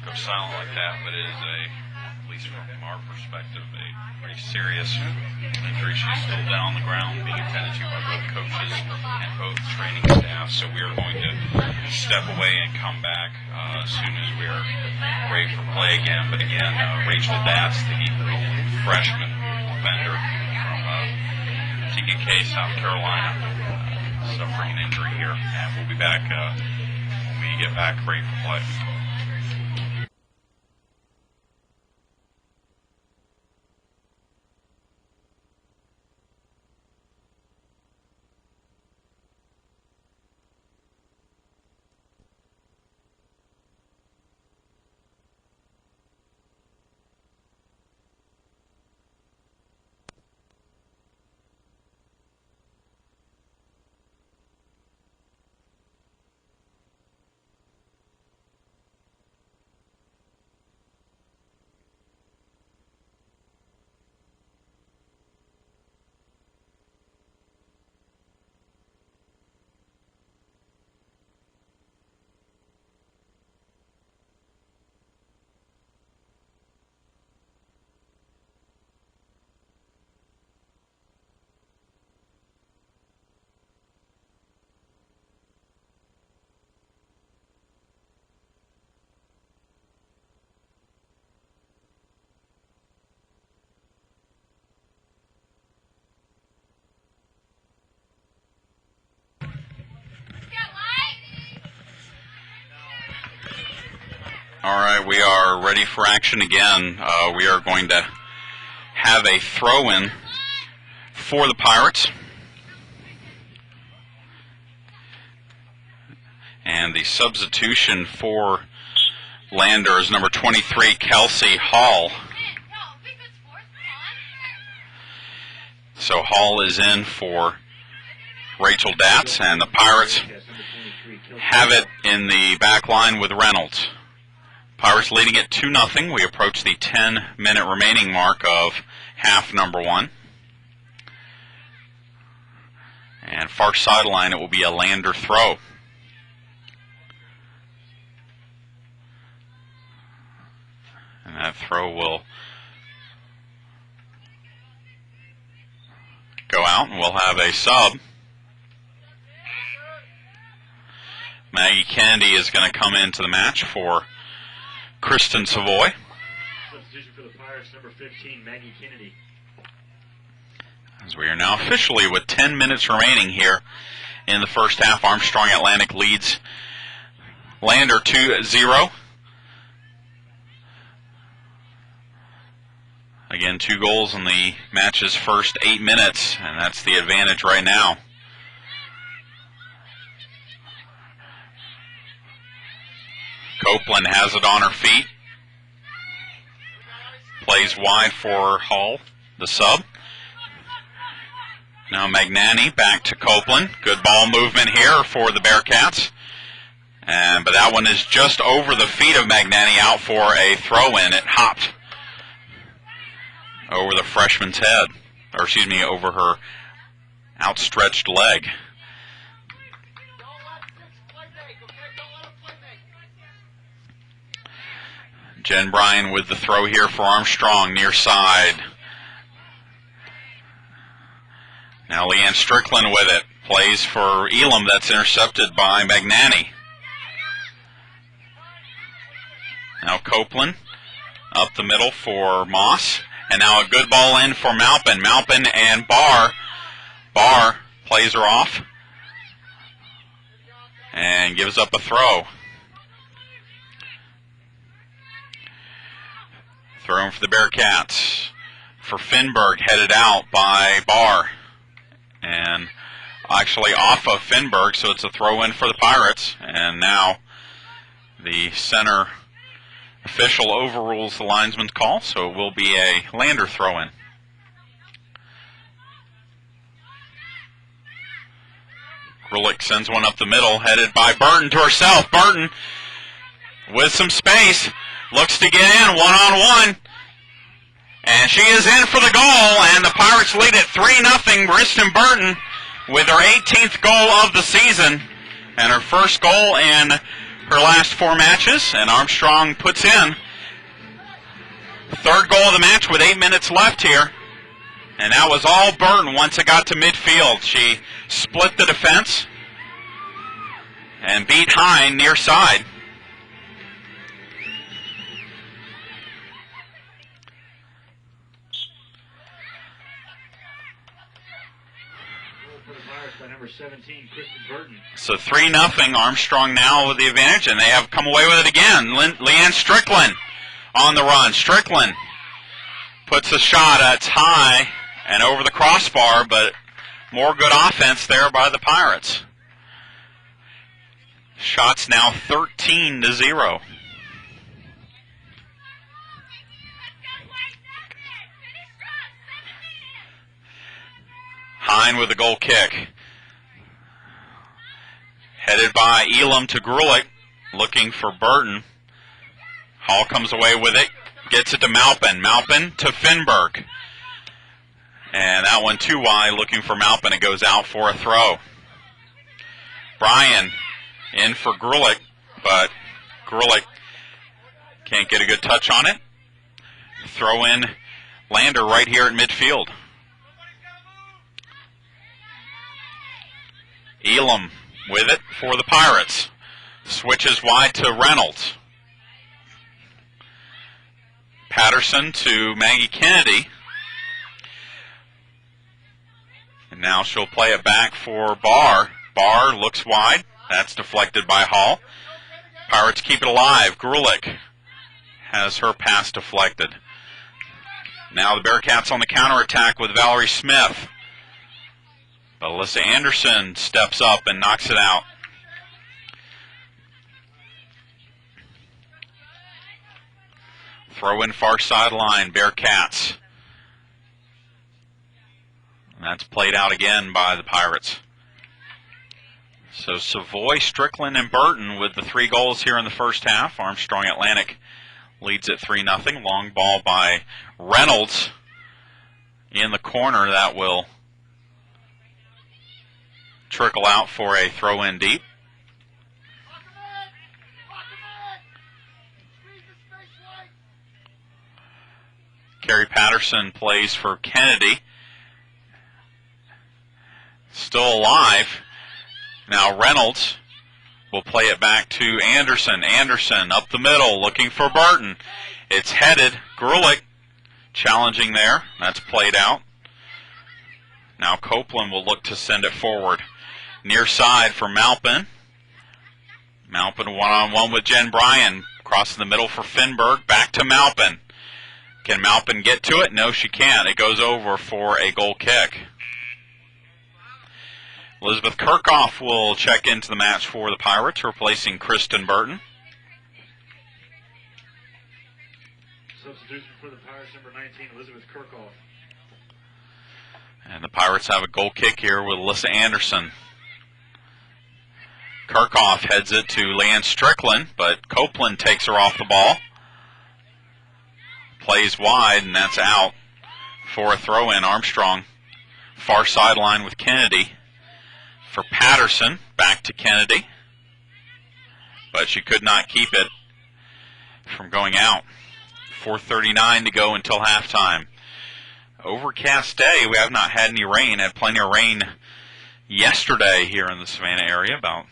go silent like that, but it is at least from our perspective, a pretty serious injury. She's still down on the ground being attended to by both coaches and both training staff, so we are going to step away and come back as soon as we are ready for play again. But again, Rachel Datz, the freshman defender from TKK, South Carolina, suffering an injury here, and we'll be back when we get back ready for play. All right, we are ready for action again. We are going to have a throw-in for the Pirates. And the substitution for Lander is number 23, Kelsey Hall. So Hall is in for Rachel Datz, and the Pirates have it in the back line with Reynolds. Pirates leading it 2-0. We approach the 10-minute remaining mark of half number one. And far sideline, it will be a Lander throw. And that throw will go out, and we'll have a sub. Maggie Kennedy is going to come into the match for Kristen Savoy. Substitution for the Pirates, number 15, Maggie Kennedy. As we are now officially with 10 minutes remaining here in the first half, Armstrong Atlantic leads Lander 2-0. Again, 2 goals in the match's first 8 minutes, and that's the advantage right now. Copeland has it on her feet. Plays wide for Hall, the sub. Now Magnani back to Copeland. Good ball movement here for the Bearcats. But that one is just over the feet of Magnani, out for a throw-in. It hopped over the freshman's head, or excuse me, over her outstretched leg. Jen Bryan with the throw here for Armstrong, near side. Now Leanne Strickland with it. Plays for Elam, that's intercepted by Magnani. Now Copeland up the middle for Moss. And now a good ball in for Maupin. Maupin and Barr. Barr plays her off and gives up a throw. Throw in for the Bearcats. For Finberg, headed out by Barr. And actually off of Finberg, so it's a throw in for the Pirates. And now the center official overrules the linesman's call, so it will be a Lander throw in. Grulich sends one up the middle, headed by Burton to herself. Burton with some space. Looks to get in one-on-one. And she is in for the goal, and the Pirates lead at 3-0. Kristen Burton with her 18th goal of the season and her first goal in her last 4 matches. And Armstrong puts in third goal of the match with 8 minutes left here. And that was all Burton once it got to midfield. She split the defense and beat Hine near side. Number 17, Kristen Burton. So 3-0, Armstrong now with the advantage, and they have come away with it again. Leanne Strickland on the run. Strickland puts a shot. It's high and over the crossbar, but more good offense there by the Pirates. Shots now 13-0. Hine with the goal kick. Headed by Elam to Grulich, looking for Burton. Hall comes away with it, gets it to Malpin. Malpin to Finberg. And that one too wide, looking for Malpin. It goes out for a throw. Bryan in for Grulich, but Grulich can't get a good touch on it. Throw in Lander right here at midfield. Elam with it for the Pirates. Switches wide to Reynolds. Patterson to Maggie Kennedy. And now she'll play it back for Barr. Barr looks wide. That's deflected by Hall. Pirates keep it alive. Grulich has her pass deflected. Now the Bearcats on the counterattack with Valerie Smith. But Alyssa Anderson steps up and knocks it out. Throw in far sideline, Bearcats. And that's played out again by the Pirates. So Savoy, Strickland, and Burton with the 3 goals here in the first half. Armstrong Atlantic leads at 3-0. Long ball by Reynolds in the corner. That will trickle out for a throw in deep. Carrie Patterson plays for Kennedy. Still alive. Now Reynolds will play it back to Anderson. Anderson up the middle looking for Burton. It's headed. Grulich challenging there. That's played out. Now Copeland will look to send it forward. Near side for Malpin. Malpin one-on-one with Jen Bryan. Crossing the middle for Finberg. Back to Malpin. Can Malpin get to it? No, she can't. It goes over for a goal kick. Elizabeth Kirchhoff will check into the match for the Pirates, replacing Kristen Burton. Substitution for the Pirates, number 19, Elizabeth Kirchhoff. And the Pirates have a goal kick here with Alyssa Anderson. Kirchhoff heads it to Leanne Strickland, but Copeland takes her off the ball. Plays wide, and that's out for a throw-in. Armstrong, far sideline with Kennedy. For Patterson, back to Kennedy. But she could not keep it from going out. 4:39 to go until halftime. Overcast day. We have not had any rain. Had plenty of rain yesterday here in the Savannah area, about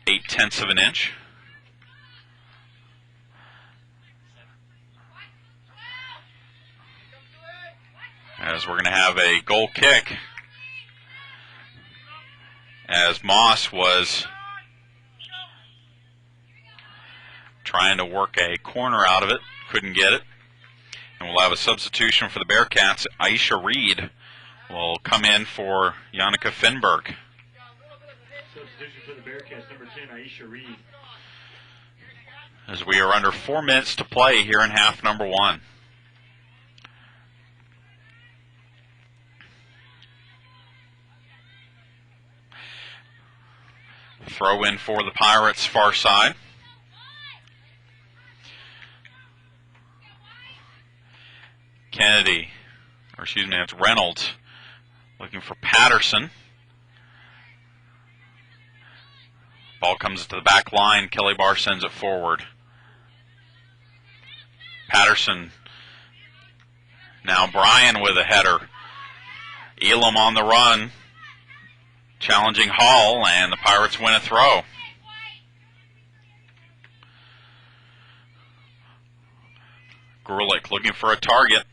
0.8 of an inch. As we're going to have a goal kick, as Moss was trying to work a corner out of it, couldn't get it. And we'll have a substitution for the Bearcats. Aisha Reed will come in for Yannicka Finberg. Substitution for the Bearcats, number 10, Aisha Reed. As we are under 4 minutes to play here in half number 1. Throw in for the Pirates, far side. Kennedy, or excuse me, it's Reynolds looking for Patterson. Ball comes to the back line. Kelly Barr sends it forward. Patterson. Now Bryan with a header. Elam on the run. Challenging Hall, and the Pirates win a throw. Grulich looking for a target.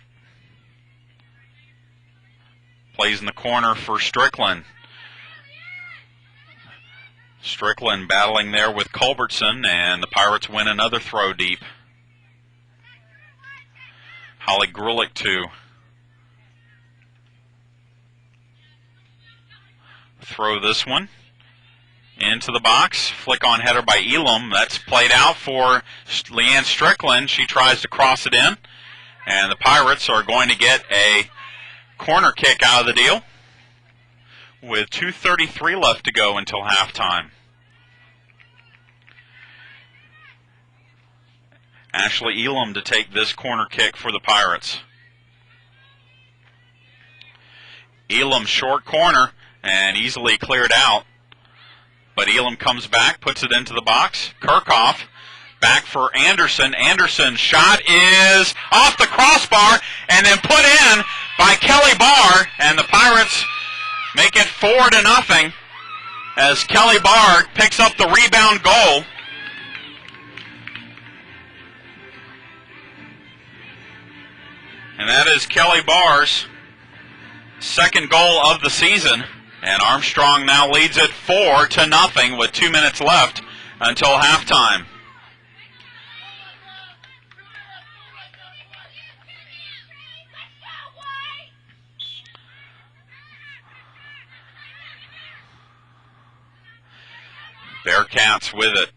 Plays in the corner for Strickland. Strickland battling there with Culbertson, and the Pirates win another throw deep. Holly Grulich to throw this one into the box. Flick on header by Elam. That's played out for Leanne Strickland. She tries to cross it in, and the Pirates are going to get a corner kick out of the deal with 2:33 left to go until halftime. Ashley Elam to take this corner kick for the Pirates. Elam short corner and easily cleared out. But Elam comes back, puts it into the box. Kirchhoff back for Anderson. Anderson's shot is off the crossbar and then put in by Kelly Barr, and the Pirates make it 4-0 as Kelly Barr picks up the rebound goal. And that is Kelly Barr's second goal of the season. And Armstrong now leads it 4-0 with 2 minutes left until halftime. Bearcats with it.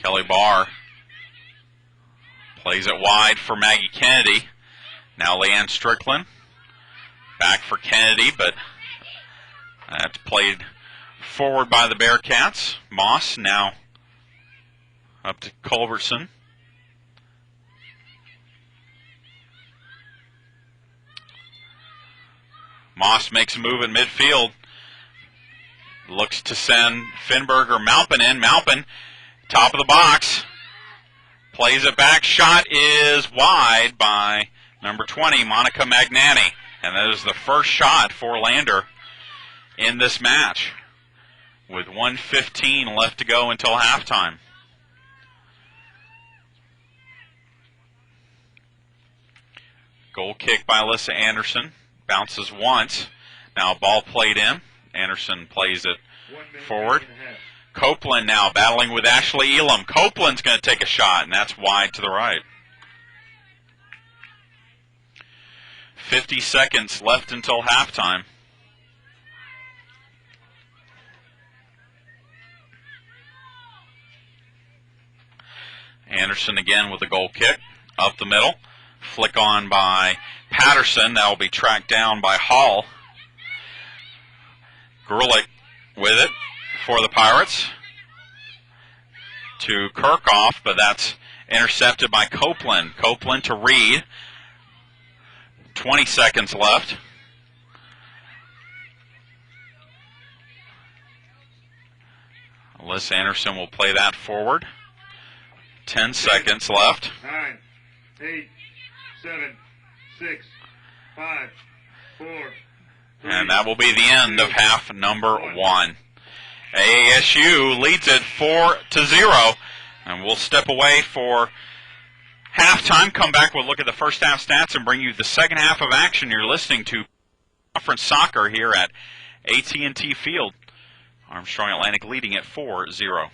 Kelly Barr plays it wide for Maggie Kennedy. Now Leanne Strickland. Back for Kennedy, but that's played forward by the Bearcats. Moss now up to Culbertson. Moss makes a move in midfield. Looks to send Finberger Maupin in. Maupin, top of the box. Plays it back. Shot is wide by number 20, Monica Magnani. And that is the first shot for Lander in this match with 1:15 left to go until halftime. Goal kick by Alyssa Anderson. Bounces once. Now ball played in. Anderson plays it forward. Copeland now battling with Ashley Elam. Copeland's going to take a shot, and that's wide to the right. 50 seconds left until halftime. Anderson again with a goal kick. Up the middle. Flick on by Patterson. That will be tracked down by Hall. Grulich with it for the Pirates. To Kirchhoff, but that's intercepted by Copeland. Copeland to Reed. 20 seconds left. Alyssa Anderson will play that forward. 10 seconds left. 9, 8, 7, 6, 5, 4. And that will be the end of half number 1. AASU leads it 4-0. And we'll step away for halftime, come back, we'll look at the first half stats and bring you the second half of action. You're listening to Conference Soccer here at AT&T Field. Armstrong Atlantic leading at 4-0.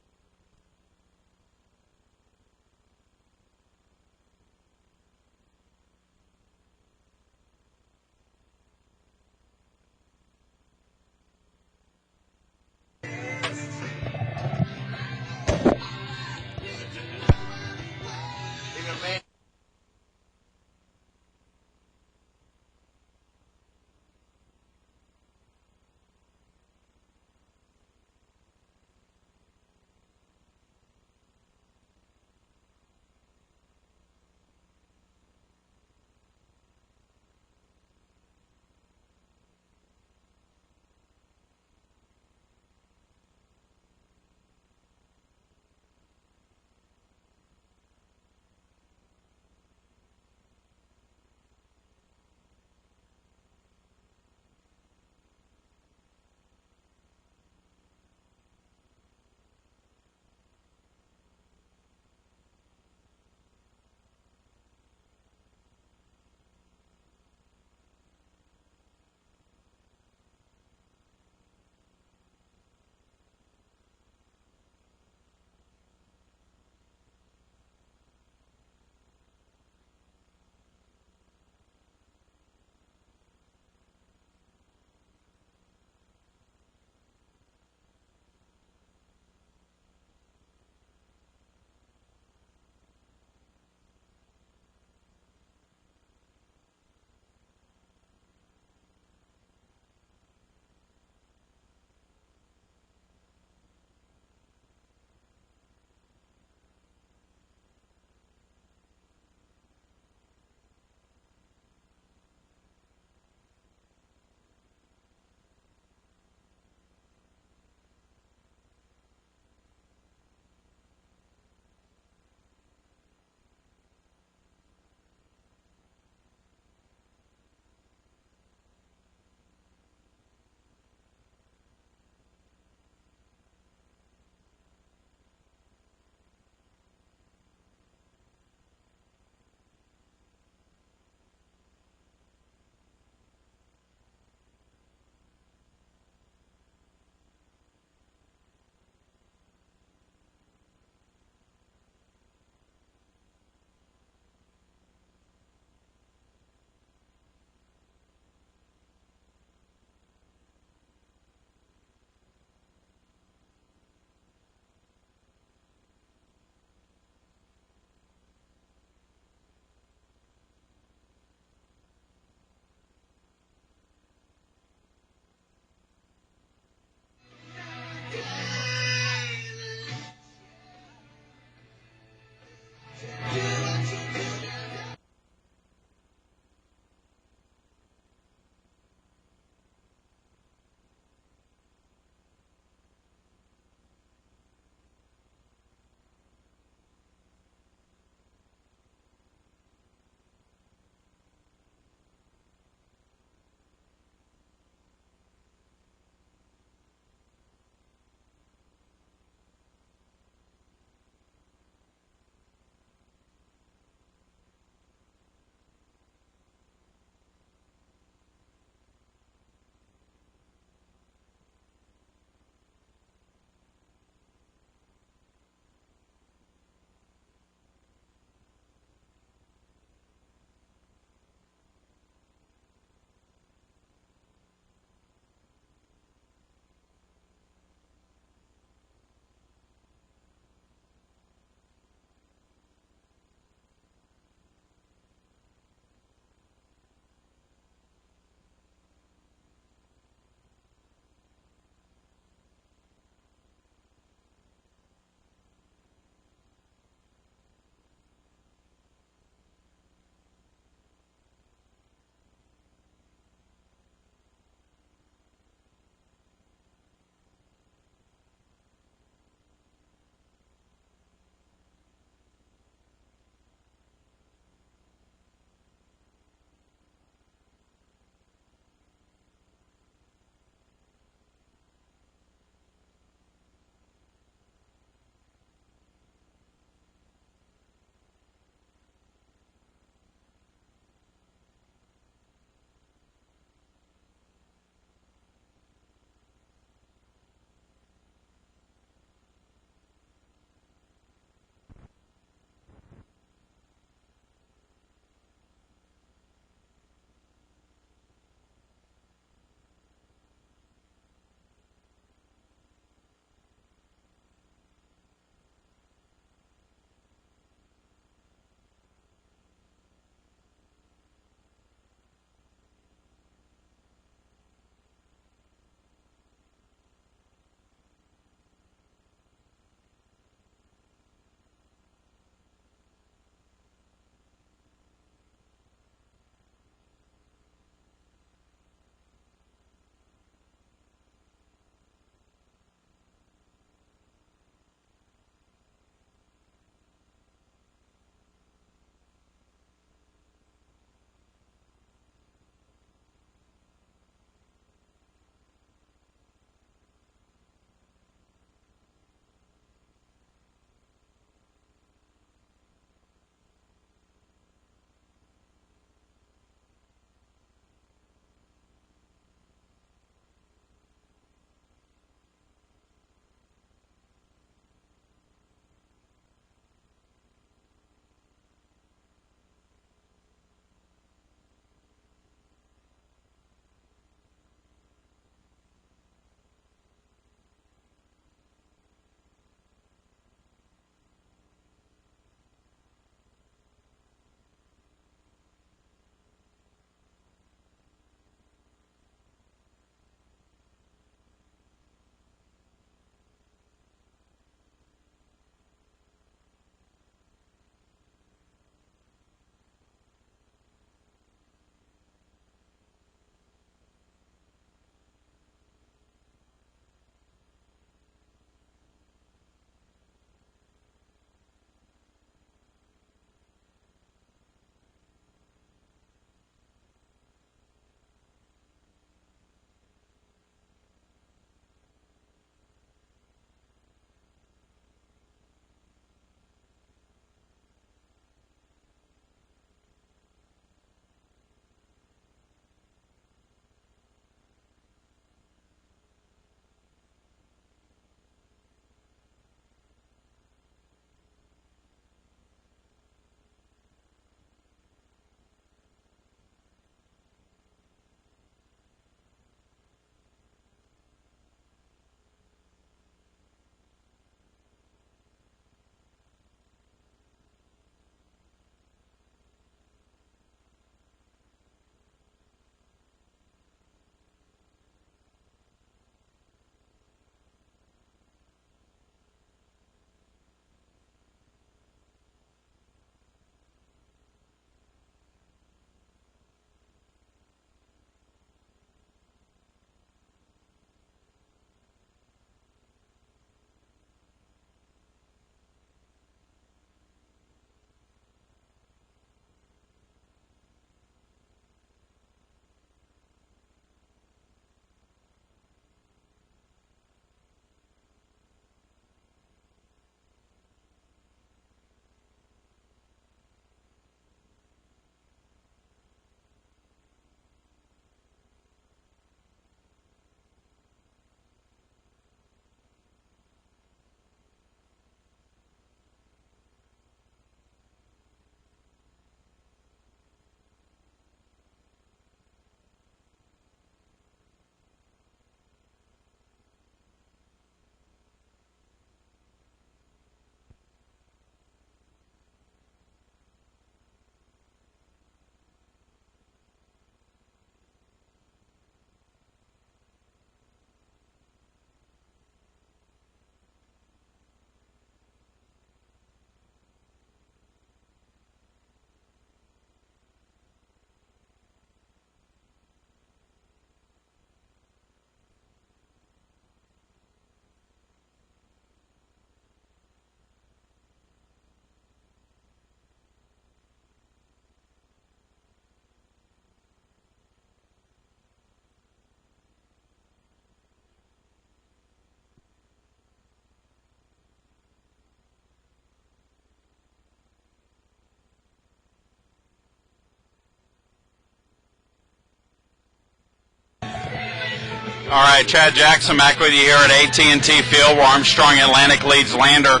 All right, Chad Jackson back with you here at AT&T Field, where Armstrong Atlantic leads Lander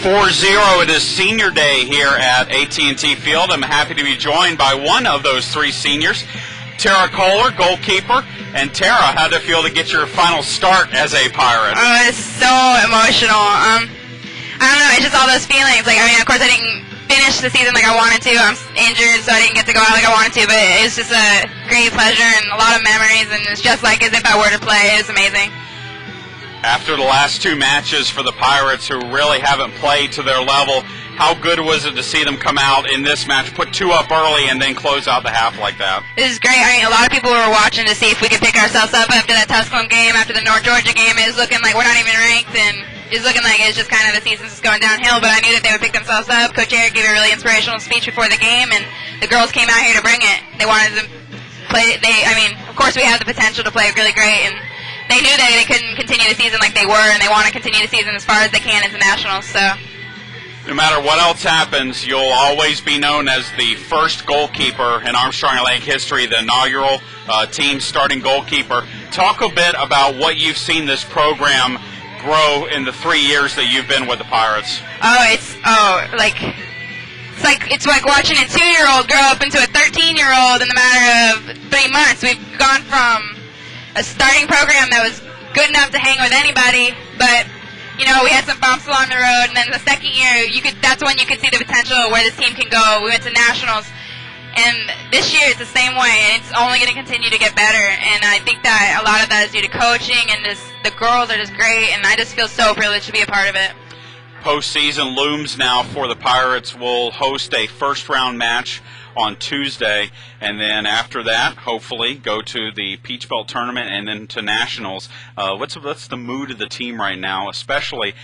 4-0. It is senior day here at AT&T Field. I'm happy to be joined by one of those three seniors, Tara Kohler, goalkeeper. And Tara, how'd it feel to get your final start as a Pirate? Oh, it's so emotional. I don't know, it's just all those feelings. Like, I mean, of course I didn't finish the season like I wanted to. I'm injured, so I didn't get to go out like I wanted to, but it's just a great pleasure and a lot of memories, and it's just like as if I were to play. It's amazing. After the last two matches for the Pirates, who really haven't played to their level, how good was it to see them come out in this match, put two up early, and then close out the half like that? This is great. I mean, a lot of people were watching to see if we could pick ourselves up after that Tusculum game, after the North Georgia game. It was looking like we're not even ranked, and it's looking like it's just kind of the season's just going downhill, but I knew that they would pick themselves up. Coach Eric gave a really inspirational speech before the game, and the girls came out here to bring it. They wanted to play. Of course we have the potential to play really great, and they knew that they couldn't continue the season like they were, and they want to continue the season as far as they can into nationals. So, no matter what else happens, you'll always be known as the first goalkeeper in Armstrong Atlantic history, the inaugural team starting goalkeeper. Talk a bit about what you've seen this program grow in the 3 years that you've been with the Pirates. It's like watching a 2-year-old grow up into a 13-year-old in the matter of 3 months. We've gone from a starting program that was good enough to hang with anybody, but we had some bumps along the road, and then the second year, that's when you could see the potential of where this team can go. We went to nationals, and this year it's the same way, and it's only going to continue to get better, and I think that a lot of that is due to coaching, and the girls are just great, and I just feel so privileged to be a part of it. Postseason looms now for the Pirates. We'll host a first-round match on Tuesday, and then after that, hopefully, go to the Peach Belt tournament and then to nationals. What's the mood of the team right now, especially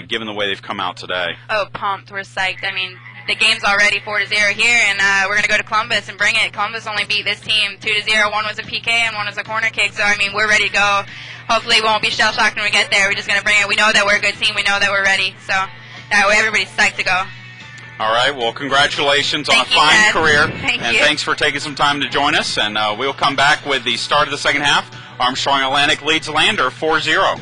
given the way they've come out today? Oh, pumped. We're psyched. I mean, the game's already 4-0 here, and we're going to go to Columbus and bring it. Columbus only beat this team 2-0. One was a PK and one was a corner kick, so, I mean, we're ready to go. Hopefully we won't be shell-shocked when we get there. We're just going to bring it. We know that we're a good team. We know that we're ready, so that way everybody's psyched to go. All right, well, congratulations on a fine career. And thanks for taking some time to join us. And we'll come back with the start of the second half. Armstrong Atlantic leads Lander 4-0.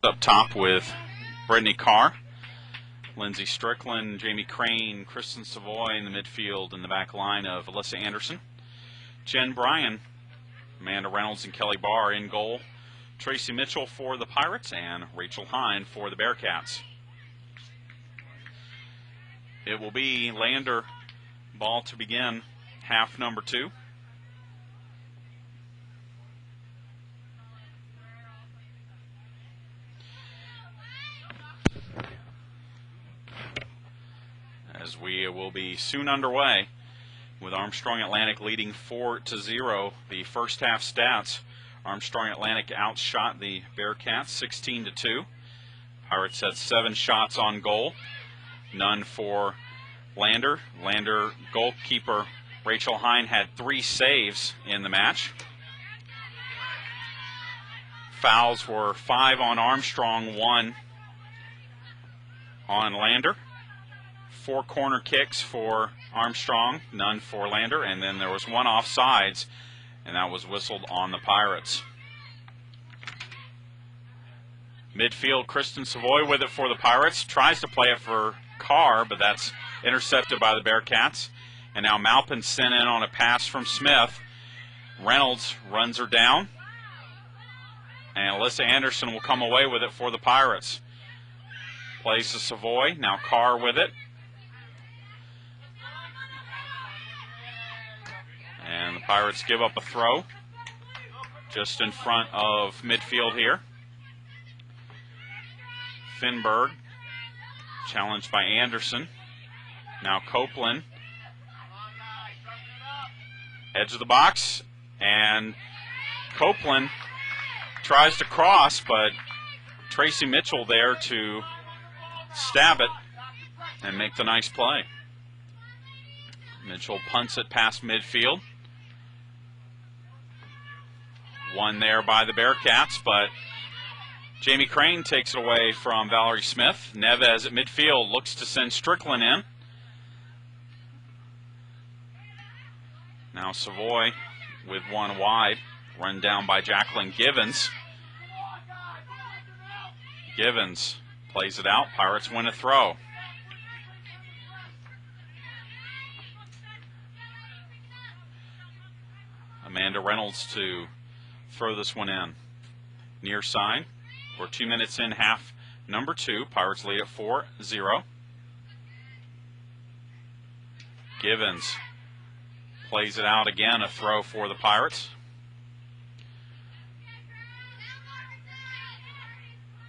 Up top with Brittany Carr, Lindsay Strickland, Jamie Crane, Kristen Savoy in the midfield, in the back line of Alyssa Anderson, Jen Bryan, Amanda Reynolds, and Kelly Barr in goal. Tracy Mitchell for the Pirates and Rachel Hine for the Bearcats. It will be Lander ball to begin half number 2. As we will be soon underway with Armstrong Atlantic leading 4-0. The first half stats: Armstrong Atlantic outshot the Bearcats 16-2. Pirates had 7 shots on goal, none for Lander. Lander goalkeeper Rachel Hine had 3 saves in the match. Fouls were 5 on Armstrong, 1 on Lander. 4 corner kicks for Armstrong, none for Lander, and then there was 1 offsides, and that was whistled on the Pirates. Midfield, Kristen Savoy with it for the Pirates, tries to play it for Carr, but that's intercepted by the Bearcats. And now Malpin sent in on a pass from Smith. Reynolds runs her down, and Alyssa Anderson will come away with it for the Pirates. Plays to Savoy, now Carr with it. And the Pirates give up a throw just in front of midfield here. Finberg challenged by Anderson. Now Copeland. Edge of the box. And Copeland tries to cross, but Tracy Mitchell there to stab it and make the nice play. Mitchell punts it past midfield. Won there by the Bearcats, but Jamie Crane takes it away from Valerie Smith. Neves at midfield looks to send Strickland in. Now Savoy with 1 wide, run down by Jacqueline Givens. Givens plays it out. Pirates win a throw. Amanda Reynolds to throw this one in. Near side. We're 2 minutes in half number 2. Pirates lead at 4-0. Givens plays it out again. A throw for the Pirates.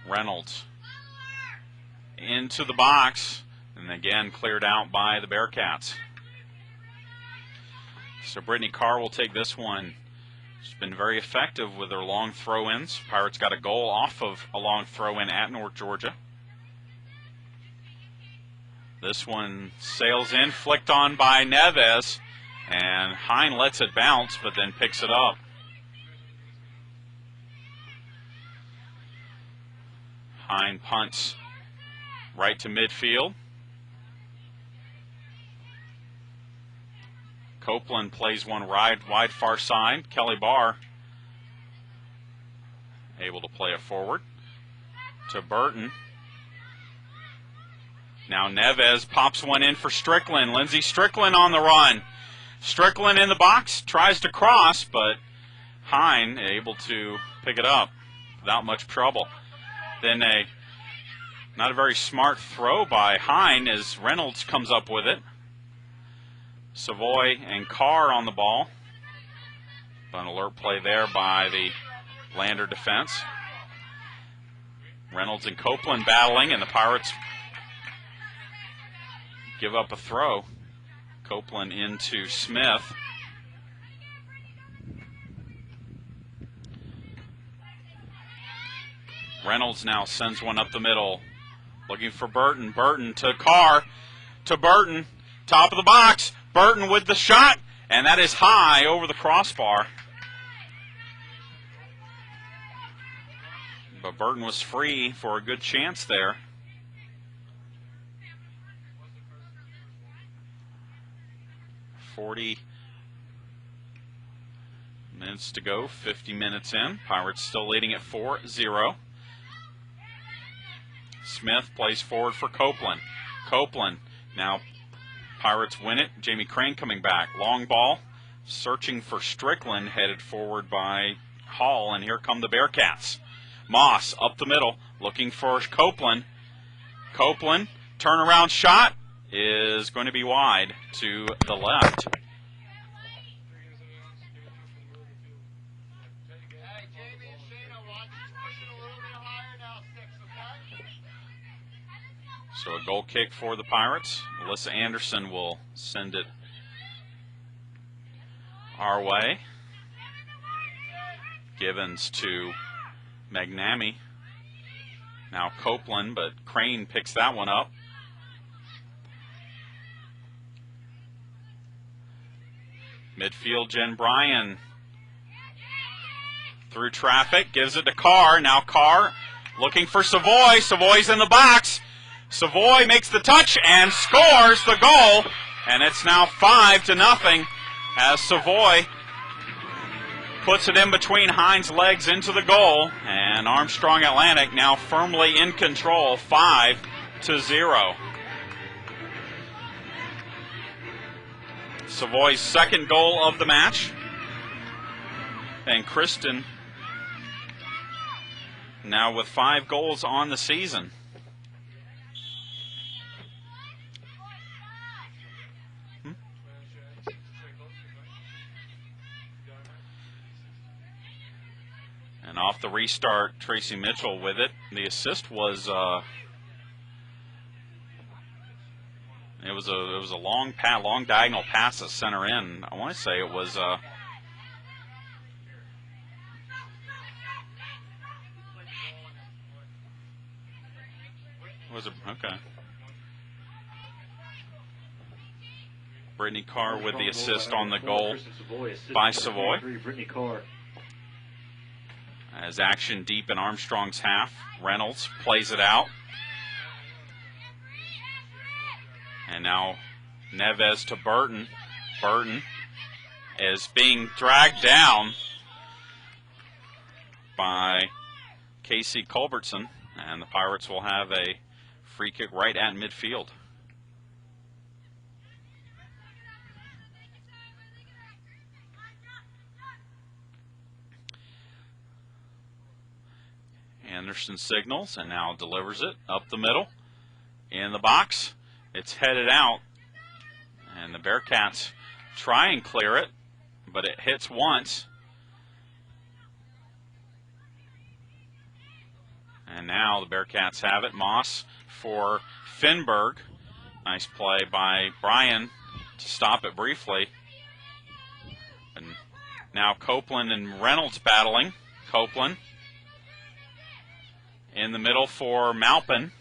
Reynolds into the box, and again cleared out by the Bearcats. So Brittany Carr will take this one. She's been very effective with her long throw-ins. Pirates got a goal off of a long throw-in at North Georgia. This one sails in, flicked on by Neves, and Hine lets it bounce, but then picks it up. Hine punts right to midfield. Copeland plays one wide far side. Kelly Barr able to play it forward to Burton. Now Neves pops one in for Strickland. Lindsay Strickland on the run. Strickland in the box, tries to cross, but Hine able to pick it up without much trouble. Then not a very smart throw by Hine as Reynolds comes up with it. Savoy and Carr on the ball. An alert play there by the Lander defense. Reynolds and Copeland battling, and the Pirates give up a throw. Copeland into Smith. Reynolds now sends one up the middle, looking for Burton. Burton to Carr, to Burton, top of the box. Burton with the shot, and that is high over the crossbar. But Burton was free for a good chance there. .40 minutes to go, 50 minutes in. Pirates still leading at 4-0. Smith plays forward for Copeland. Copeland, now Pirates win it. Jamie Crane coming back. Long ball, searching for Strickland, headed forward by Hall, and here come the Bearcats. Moss up the middle, looking for Copeland. Copeland, turnaround shot is going to be wide to the left. So a goal kick for the Pirates. Alyssa Anderson will send it our way. Givens to Magnami. Now Copeland, but Crane picks that one up. Midfield, Jen Bryan through traffic, gives it to Carr. Now Carr looking for Savoy. Savoy's in the box. Savoy makes the touch and scores the goal, and it's now 5-0 as Savoy puts it in between Hines' legs into the goal, and Armstrong Atlantic now firmly in control, 5-0. Savoy's second goal of the match, and Kristen now with 5 goals on the season. And off the restart, Tracy Mitchell with it. The assist was it was a long diagonal pass to center in. I want to say it was okay. Brittany Carr with the assist on the goal by Savoy. Brittany Carr. As action deep in Armstrong's half, Reynolds plays it out. And now Neves to Burton. Burton is being dragged down by Casey Culbertson, and the Pirates will have a free kick right at midfield. Anderson signals and now delivers it up the middle in the box. It's headed out, and the Bearcats try and clear it, but it hits once. And now the Bearcats have it. Moss for Finberg. Nice play by Bryan to stop it briefly. And now Copeland and Reynolds battling. Copeland in the middle for Malpin.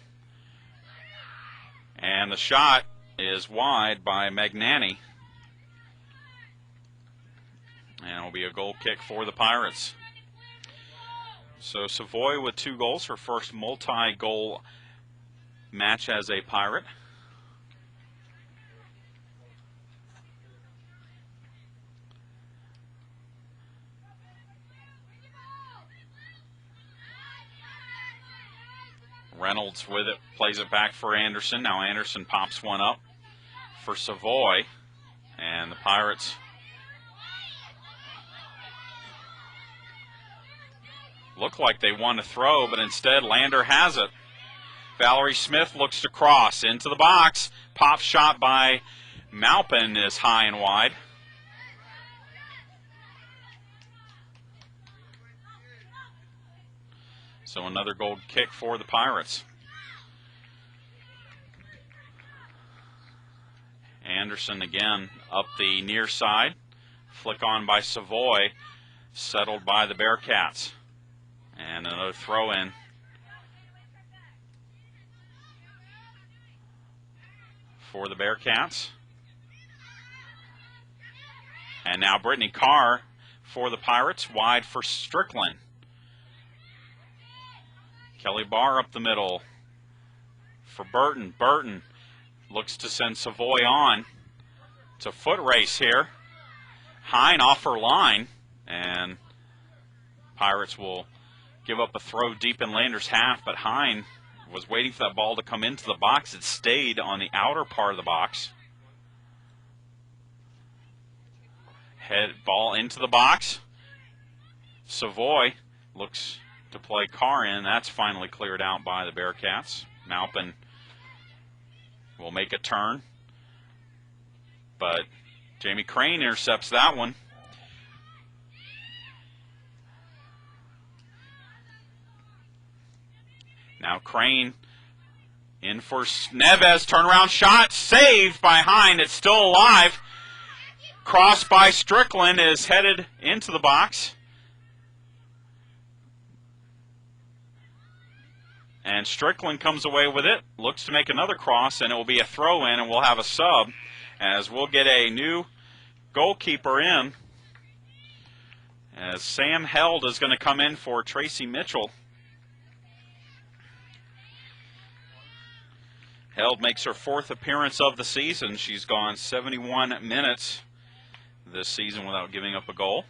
And the shot is wide by Magnani. And it'll be a goal kick for the Pirates. So Savoy with 2 goals, her first multi-goal match as a Pirate. Reynolds with it, plays it back for Anderson. Now Anderson pops one up for Savoy, and the Pirates look like they want to throw, but instead Lander has it. Valerie Smith looks to cross into the box. Pop shot by Malpin is high and wide. So another goal kick for the Pirates. Anderson again up the near side. Flick on by Savoy. Settled by the Bearcats. And another throw in. For the Bearcats. And now Brittany Carr for the Pirates. Wide for Strickland. Kelly Barr up the middle for Burton. Burton looks to send Savoy on. It's a foot race here. Hine off her line, and Pirates will give up a throw deep in Lander's half, but Hine was waiting for that ball to come into the box. It stayed on the outer part of the box. Head ball into the box. Savoy looks to play Carr in. That's finally cleared out by the Bearcats. Maupin will make a turn, but Jamie Crane intercepts that one. Now Crane in for Neves, turnaround shot, saved by Hine. It's still alive. Cross by Strickland is headed into the box. And Strickland comes away with it, looks to make another cross, and it will be a throw-in, and we'll have a sub, as we'll get a new goalkeeper in, as Sam Held is going to come in for Tracy Mitchell. Held makes her 4th appearance of the season. She's gone 71 minutes this season without giving up a goal.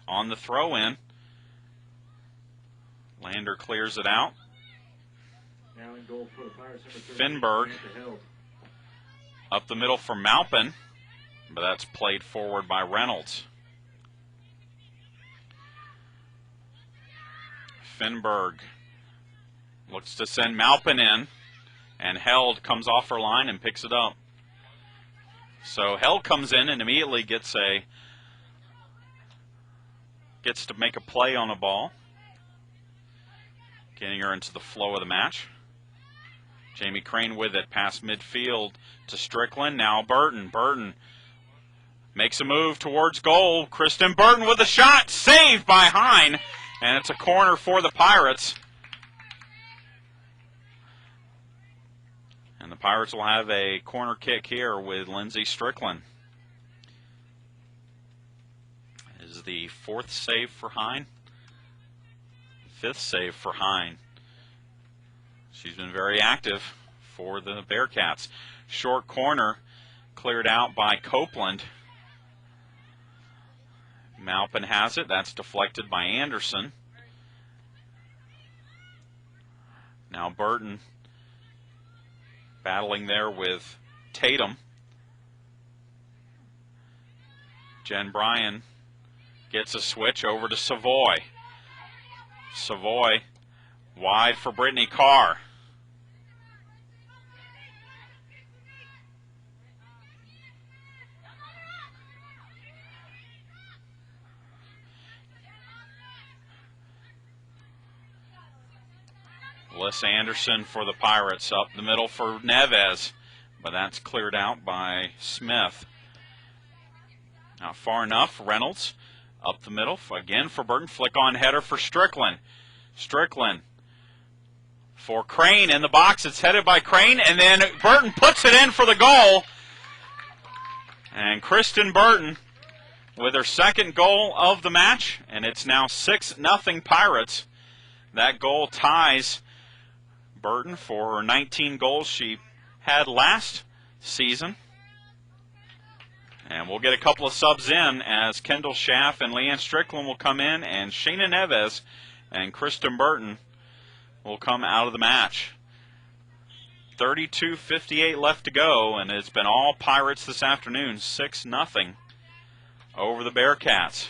On the throw-in, Lander clears it out. Now in goal for the Pirates, Finberg up the middle for Maupin, but that's played forward by Reynolds. Finberg looks to send Maupin in, and Held comes off her line and picks it up. So Held comes in and immediately gets to make a play on a ball, getting her into the flow of the match. Jamie Crane with it past midfield to Strickland. Now Burton. Burton makes a move towards goal. Kristen Burton with a shot, saved by Hine, and it's a corner for the Pirates. And the Pirates will have a corner kick here with Lindsay Strickland. This is the 4th save for Hine. 5th save for Hine. She's been very active for the Bearcats. Short corner cleared out by Copeland. Maupin has it. That's deflected by Anderson. Now Burton battling there with Tatum. Jen Bryan gets a switch over to Savoy. Savoy wide for Brittany Carr. Liz Anderson for the Pirates, up the middle for Neves, but that's cleared out by Smith. Not far enough. Reynolds up the middle again for Burton. Flick on header for Strickland. Strickland for Crane in the box. It's headed by Crane, and then Burton puts it in for the goal. And Kristen Burton with her 2nd goal of the match, and it's now 6-0 Pirates. That goal ties Burton for her 19 goals she had last season. And we'll get a couple of subs in as Kendall Schaff and Leanne Strickland will come in, and Shayna Neves and Kristen Burton will come out of the match. 32:58 left to go, and it's been all Pirates this afternoon, 6-0 over the Bearcats.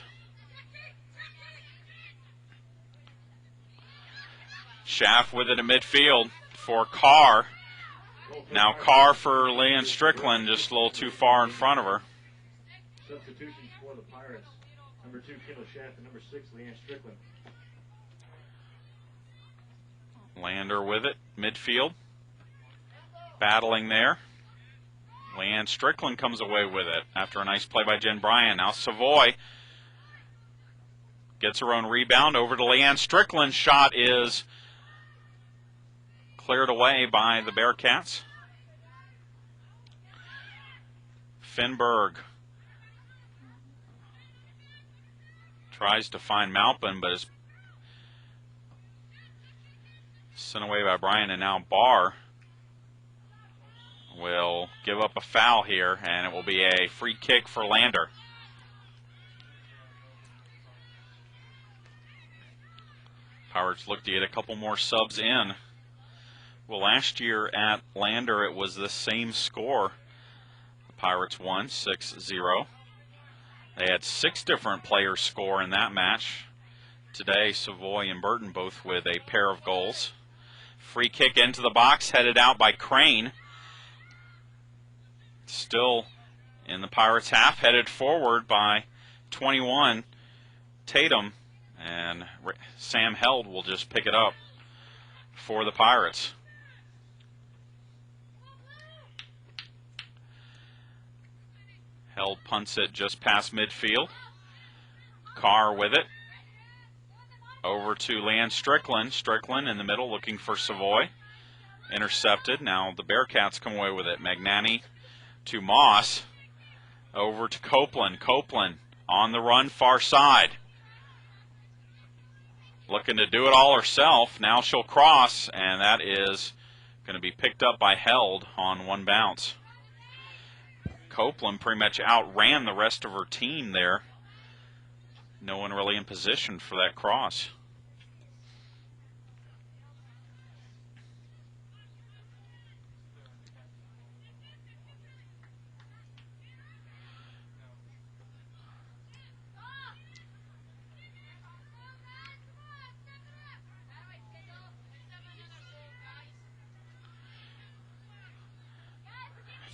Schaff with it in midfield for Carr. Now Carr for Leanne Strickland, just a little too far in front of her. Substitutions for the Pirates. Number 2, Kendall Schaff, and number 6, Leanne Strickland. Lander with it, midfield. Battling there. Leanne Strickland comes away with it after a nice play by Jen Bryan. Now Savoy gets her own rebound over to Leanne Strickland. Shot is cleared away by the Bearcats. Finberg tries to find Maupin, but is sent away by Bryan, and now Barr will give up a foul here, and it will be a free kick for Lander. Pirates look to get a couple more subs in Well, last year at Lander, it was the same score. The Pirates won 6-0. They had 6 different players score in that match. Today, Savoy and Burton both with a pair of goals. Free kick into the box, headed out by Crane. Still in the Pirates' half, headed forward by 21, Tatum. And Sam Held will just pick it up for the Pirates. Held punts it just past midfield. Carr with it. Over to Leanne Strickland. Strickland in the middle looking for Savoy. Intercepted. Now the Bearcats come away with it. Magnani to Moss. Over to Copeland. Copeland on the run far side. Looking to do it all herself. Now she'll cross, and that is going to be picked up by Held on one bounce. Copeland pretty much outran the rest of her team there. No one really in position for that cross.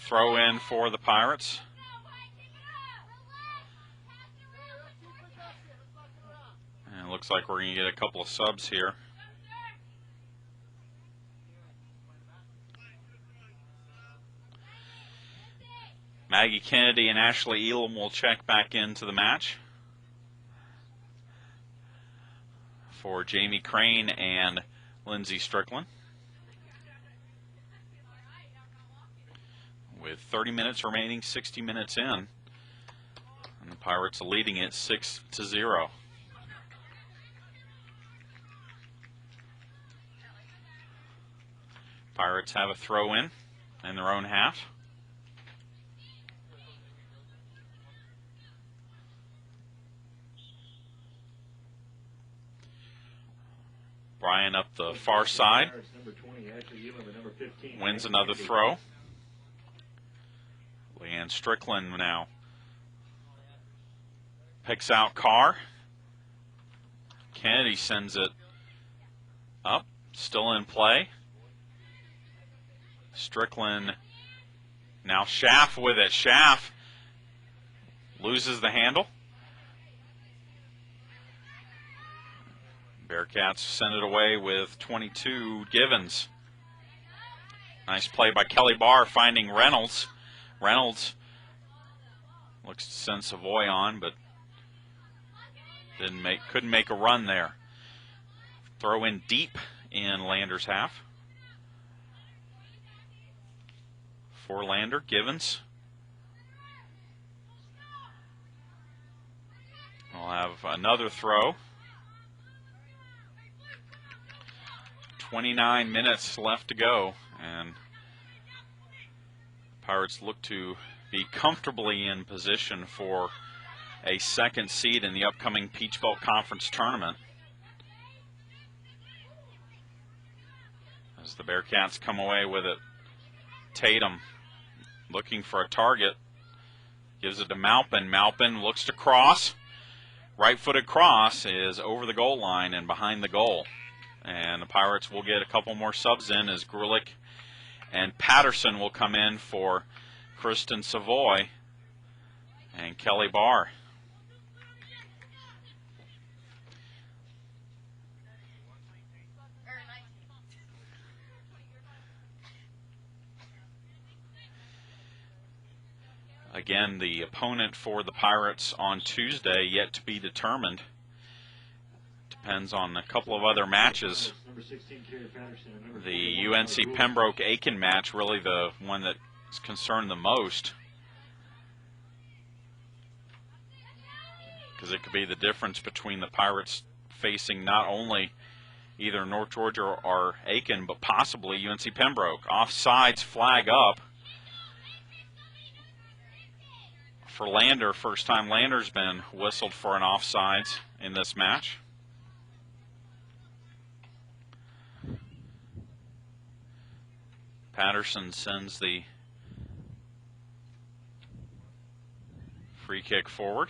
Throw in for the Pirates. And it looks like we're going to get a couple of subs here. Maggie Kennedy and Ashley Elam will check back into the match for Jamie Crane and Lindsay Strickland. With 30 minutes remaining, 60 minutes in, and the Pirates are leading it 6-0. Pirates have a throw in their own half. Bryan up the far side. Wins another throw. Leanne Strickland now picks out Carr. Kennedy sends it up, still in play. Strickland, now Schaff with it. Schaff loses the handle. Bearcats send it away with 22, Givens. Nice play by Kelly Barr finding Reynolds. Reynolds looks to send Savoy on, but couldn't make a run there. Throw in deep in Lander's half. For Lander, Givens. We'll have another throw. 29 minutes left to go, and Pirates look to be comfortably in position for a second seed in the upcoming Peach Belt Conference tournament. As the Bearcats come away with it, Tatum looking for a target, gives it to Maupin. Maupin looks to cross. Right-footed cross is over the goal line and behind the goal. And the Pirates will get a couple more subs in as Grulich and Patterson will come in for Kristen Savoy and Kelly Barr. Again, the opponent for the Pirates on Tuesday yet to be determined. Depends on a couple of other matches. The UNC Pembroke-Aiken match, really the one that's concerned the most, because it could be the difference between the Pirates facing not only either North Georgia or Aiken, but possibly UNC Pembroke. Offsides flag up for Lander. First time Lander's been whistled for an offsides in this match. Patterson sends the free kick forward.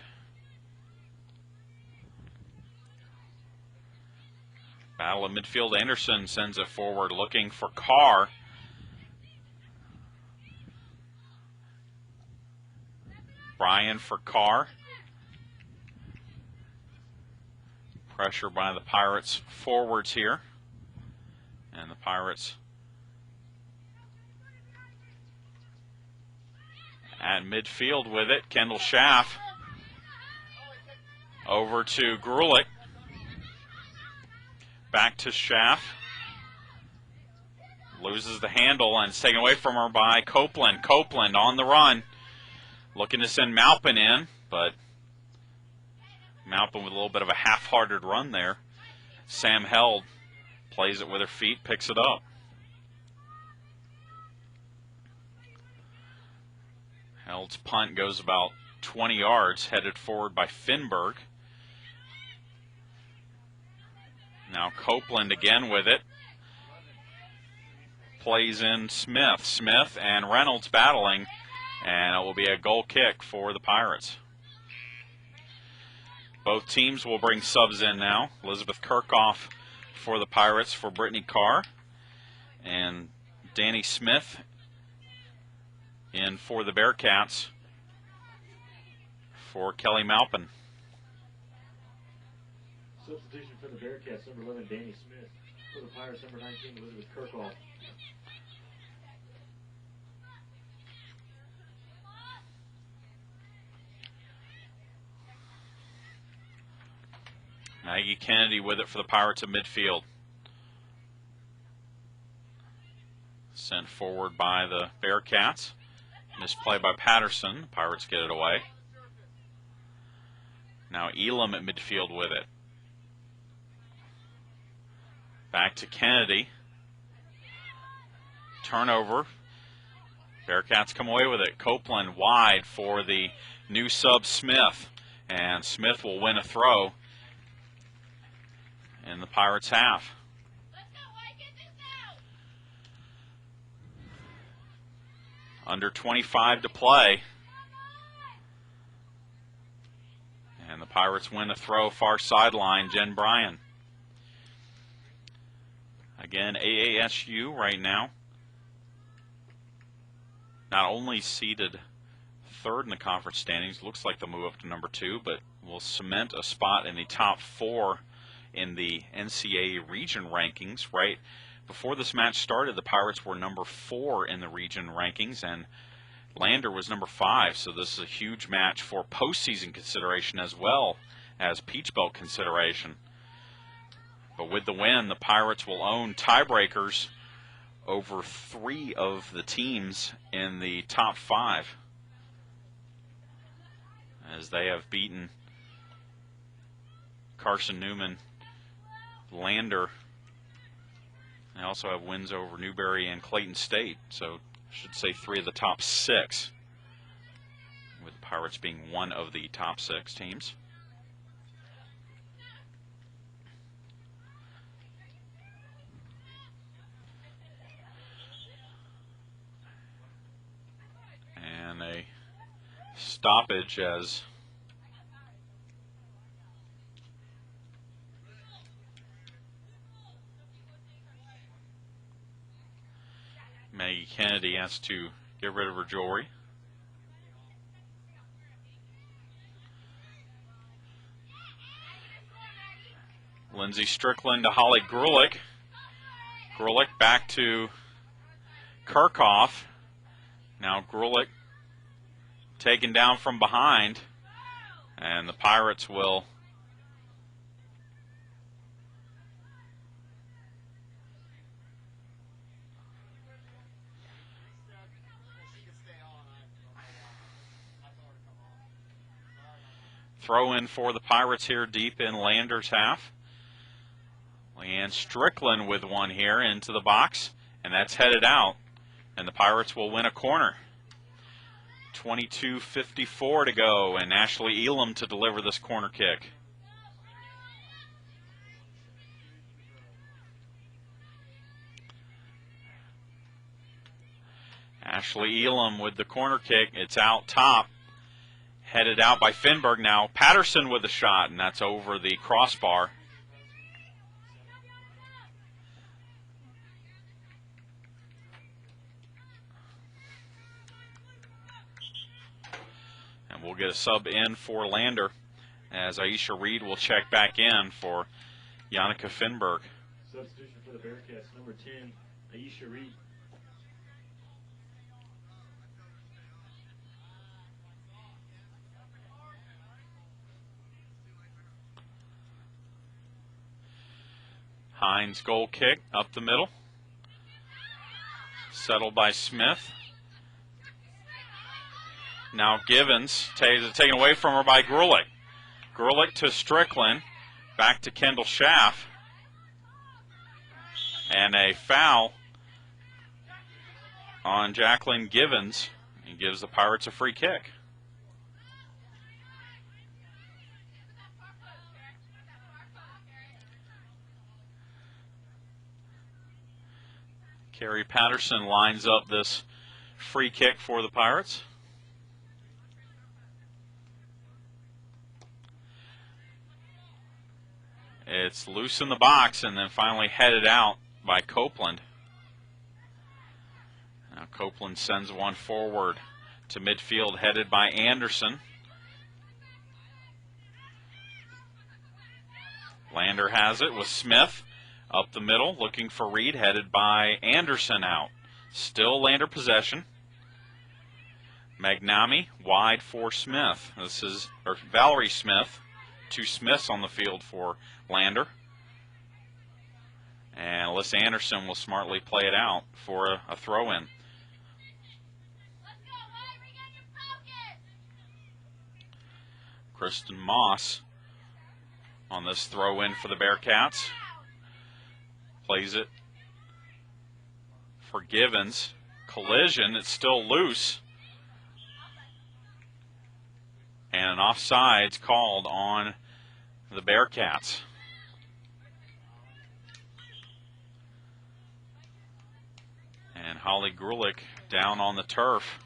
Battle of midfield. Anderson sends it forward looking for Carr. Bryan for Carr. Pressure by the Pirates forwards here. And the Pirates at midfield with it. Kendall Schaff over to Grulich. Back to Schaff. Loses the handle and it's taken away from her by Copeland. Copeland on the run. Looking to send Maupin in, but Maupin with a little bit of a half-hearted run there. Sam Held plays it with her feet, picks it up. Held's punt goes about 20 yards, headed forward by Finberg. Now Copeland again with it. Plays in Smith. Smith and Reynolds battling, and it will be a goal kick for the Pirates. Both teams will bring subs in now. Elizabeth Kirchhoff for the Pirates for Brittany Carr, and Danny Smith in for the Bearcats for Kelly Maupin. Substitution for the Bearcats, number 11, Danny Smith. For the Pirates, number 19, Elizabeth Kirchhoff. Maggie Kennedy with it for the Pirates at midfield. Sent forward by the Bearcats. Misplay by Patterson. The Pirates get it away. Now Elam at midfield with it. Back to Kennedy. Turnover. Bearcats come away with it. Copeland wide for the new sub Smith. And Smith will win a throw in the Pirates' half. Under 25 to play. And the Pirates win a throw far sideline, Jen Bryan. Again, AASU right now not only seeded third in the conference standings, looks like they'll move up to number 2, but will cement a spot in the top 4 in the NCAA region rankings. Right before this match started, the Pirates were number 4 in the region rankings, and Lander was number 5, so this is a huge match for postseason consideration as well as Peach Belt consideration. But with the win, the Pirates will own tiebreakers over 3 of the teams in the top 5, as they have beaten Carson Newman, Lander. They also have wins over Newberry and Clayton State, so I should say 3 of the top 6, with the Pirates being one of the top 6 teams. And a stoppage as Maggie Kennedy has to get rid of her jewelry. Lindsay Strickland to Holly Grulich. Grulich back to Kirchhoff. Now Grulich taken down from behind, and the Pirates will throw in for the Pirates here deep in Lander's half. Leanne Strickland with one here into the box, and that's headed out, and the Pirates will win a corner. 22:54 to go, and Ashley Elam to deliver this corner kick. Ashley Elam with the corner kick. It's out top. Headed out by Finberg now. Patterson with a shot, and that's over the crossbar. And we'll get a sub in for Lander as Aisha Reed will check back in for Yannicka Finberg. Substitution for the Bearcats, number 10, Aisha Reed. Hines goal kick up the middle. Settled by Smith. Now Givens taken away from her by Grulich. Grulich to Strickland. Back to Kendall Schaff. And a foul on Jacqueline Givens. He gives the Pirates a free kick. Carrie Patterson lines up this free kick for the Pirates. It's loose in the box and then finally headed out by Copeland. Now Copeland sends one forward to midfield headed by Anderson. Lander has it with Smith. Up the middle, looking for Reed, headed by Anderson out. Still Lander possession. Magnami wide for Smith. This is Valerie Smith. Two Smiths on the field for Lander. And Alyssa Anderson will smartly play it out for a throw-in. Kristen Moss on this throw-in for the Bearcats. Plays it for Givens. Collision, it's still loose. And an offsides called on the Bearcats. And Holly Grulich down on the turf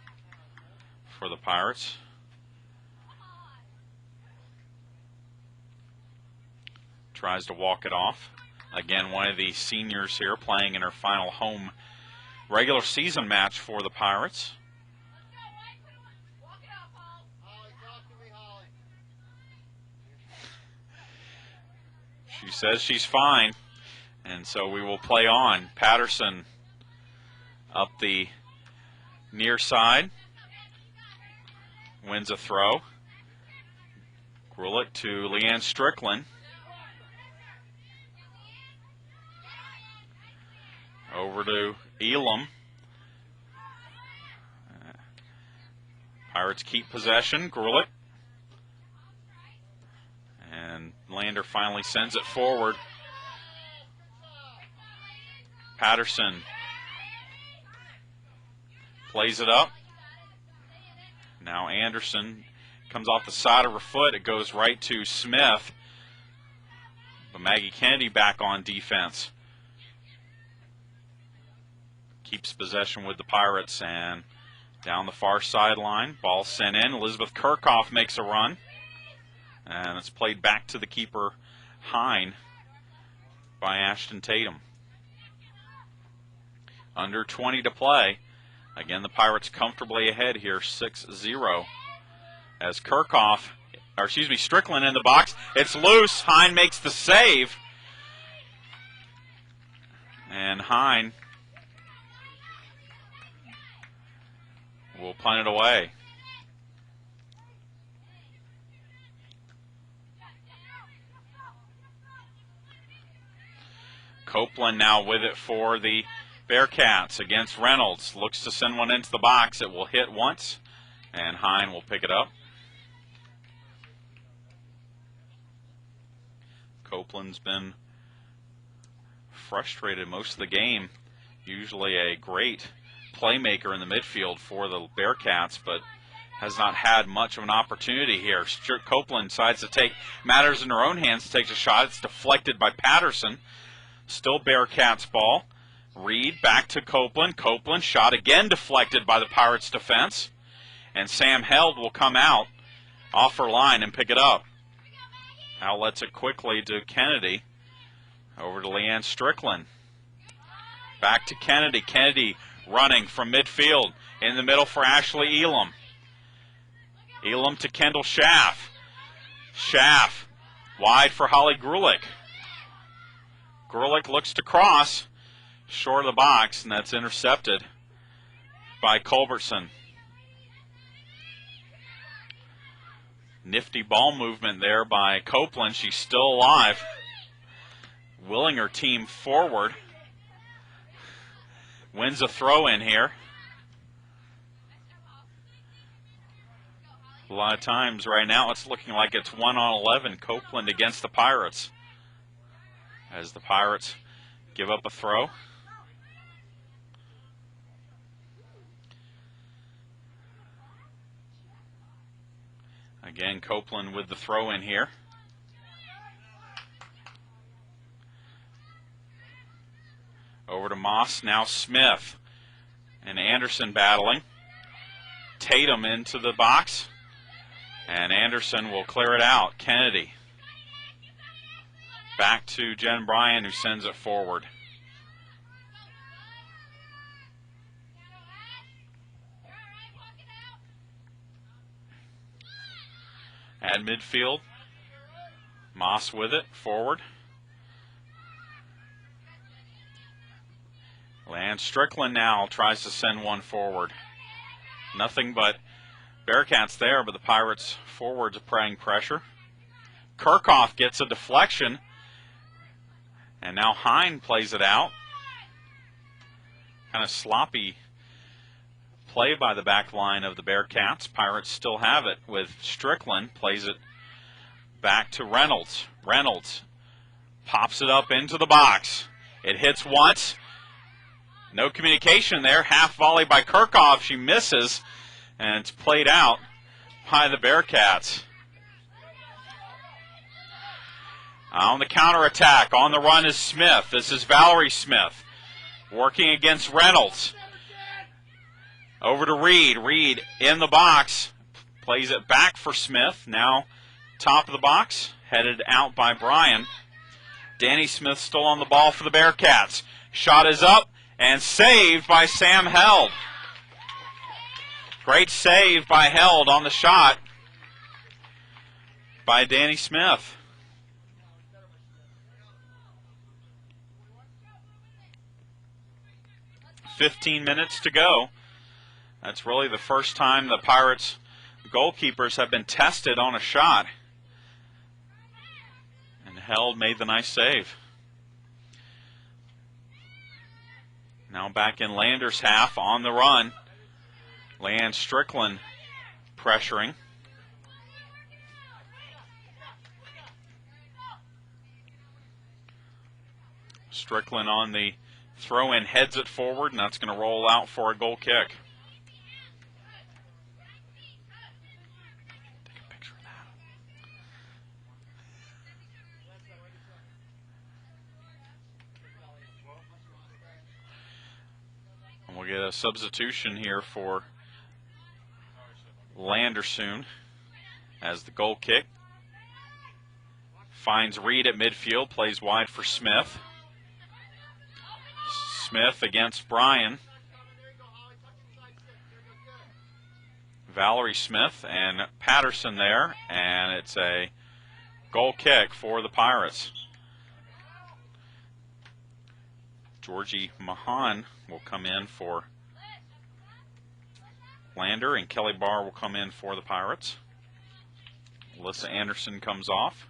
for the Pirates. Tries to walk it off. Again, one of the seniors here playing in her final home regular season match for the Pirates. She says she's fine, and so we will play on. Patterson up the near side. Wins a throw. Grulich to Leanne Strickland. Over to Elam. Pirates keep possession. Grulich. And Lander finally sends it forward. Patterson plays it up. Now Anderson comes off the side of her foot. It goes right to Smith. But Maggie Kennedy back on defense. Keeps possession with the Pirates, and down the far sideline, ball sent in. Elizabeth Kirchhoff makes a run, and it's played back to the keeper, Hine, by Ashton Tatum. Under 20 to play. Again, the Pirates comfortably ahead here, 6-0. As Strickland in the box. It's loose. Hine makes the save. And Hine will punt it away. Copeland now with it for the Bearcats against Reynolds. Looks to send one into the box. It will hit once, and Hine will pick it up. Copeland's been frustrated most of the game. Usually a great playmaker in the midfield for the Bearcats, but has not had much of an opportunity here. Copeland decides to take matters in her own hands, takes a shot. It's deflected by Patterson. Still Bearcats ball. Reed back to Copeland. Copeland shot again deflected by the Pirates defense. And Sam Held will come out off her line and pick it up. Outlets it quickly to Kennedy. Over to Leanne Strickland. Back to Kennedy. Kennedy running from midfield. In the middle for Ashley Elam. Elam to Kendall Schaff. Schaff wide for Holly Grulich. Grulich looks to cross. Short of the box, and that's intercepted by Culbertson. Nifty ball movement there by Copeland. She's still alive. Willing her team forward. Wins a throw in here. A lot of times right now it's looking like it's 1-on-11 Copeland against the Pirates. As the Pirates give up a throw. Again, Copeland with the throw in here. Over to Moss, now Smith. And Anderson battling. Tatum into the box. And Anderson will clear it out. Kennedy. Back to Jen Bryan, who sends it forward. At midfield, Moss with it, forward. Leanne Strickland now tries to send one forward. Nothing but Bearcats there, but the Pirates forwards applying pressure. Kirchhoff gets a deflection, and now Hine plays it out. Kind of sloppy play by the back line of the Bearcats. Pirates still have it with Strickland. Plays it back to Reynolds. Reynolds pops it up into the box. It hits once. No communication there. Half volley by Kirchhoff. She misses, and it's played out by the Bearcats. On the counterattack, on the run is Smith. This is Valerie Smith working against Reynolds. Over to Reed. Reed in the box. Plays it back for Smith. Now top of the box. Headed out by Bryan. Danny Smith still on the ball for the Bearcats. Shot is up and saved by Sam Held. Great save by Held on the shot by Danny Smith. $15 minutes to go. That's really the first time the Pirates goalkeepers have been tested on a shot. And Held made the nice save. Now back in Lander's half on the run. Leanne Strickland pressuring. Strickland on the throw-in, heads it forward, and that's going to roll out for a goal kick. Take a picture of that. And we'll get a substitution here for Lander soon as the goal kick. Finds Reed at midfield, plays wide for Smith. Smith against Bryan. Valerie Smith and Patterson there, and it's a goal kick for the Pirates. Georgie Mahan will come in for Lander, and Kelly Barr will come in for the Pirates. Alyssa Anderson comes off.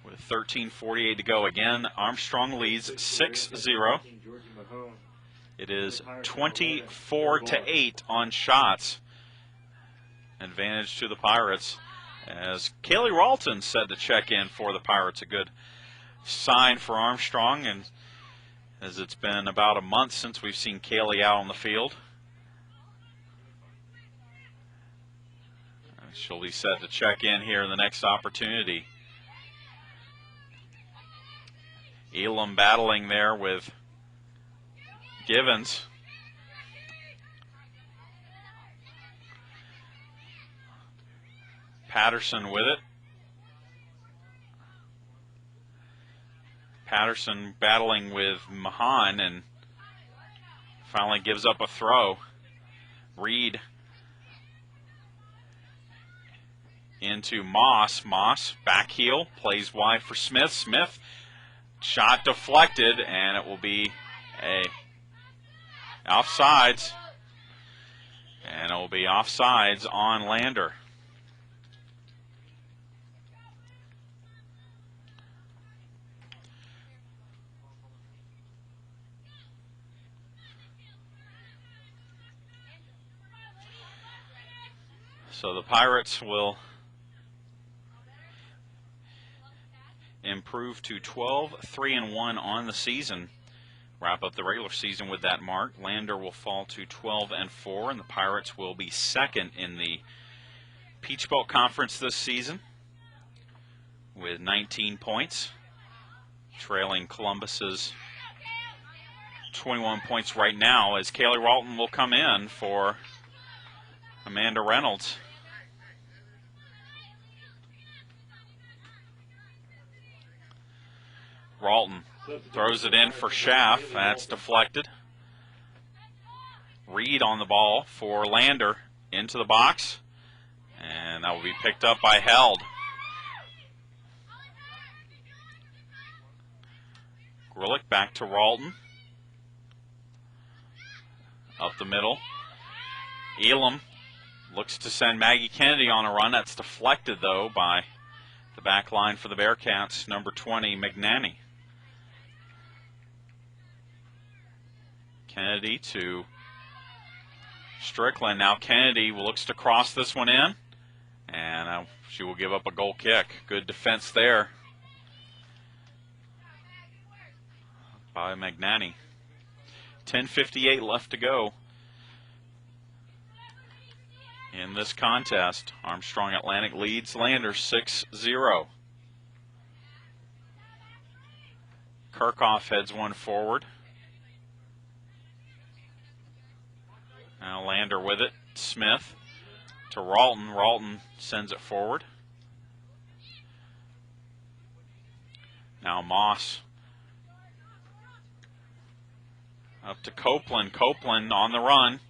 With 13:48 to go. Again, Armstrong leads 6-0. It is 24-8 on shots. Advantage to the Pirates as Kaylee Ralton said to check in for the Pirates. A good sign for Armstrong, and as it's been about a month since we've seen Kaylee out on the field. She'll be set to check in here in the next opportunity. Elam battling there with Givens. Patterson with it. Patterson battling with Mahan and finally gives up a throw. Reed into Moss. Moss back heel, plays wide for Smith. Smith, shot deflected, and it will be a offsides. And it will be offsides on Lander. So the Pirates will improve to 12-3-1 on the season. Wrap up the regular season with that mark. Lander will fall to 12-4, and the Pirates will be second in the Peach Belt Conference this season with 19 points, trailing Columbus's 21 points right now, as Kaylee Ralton will come in for Amanda Reynolds. Ralton throws it in for Schaff. That's deflected. Reed on the ball for Lander into the box. And that will be picked up by Held. Grillick back to Ralton. Up the middle. Elam looks to send Maggie Kennedy on a run. That's deflected, though, by the back line for the Bearcats, number 20, McNanny. Kennedy to Strickland. Now Kennedy looks to cross this one in, and she will give up a goal kick. Good defense there by McNanny. 10:58 left to go in this contest. Armstrong Atlantic leads Lander 6-0. Kirchhoff heads one forward. Now Lander with it. Smith to Ralton. Ralton sends it forward. Now Moss up to Copeland. Copeland on the run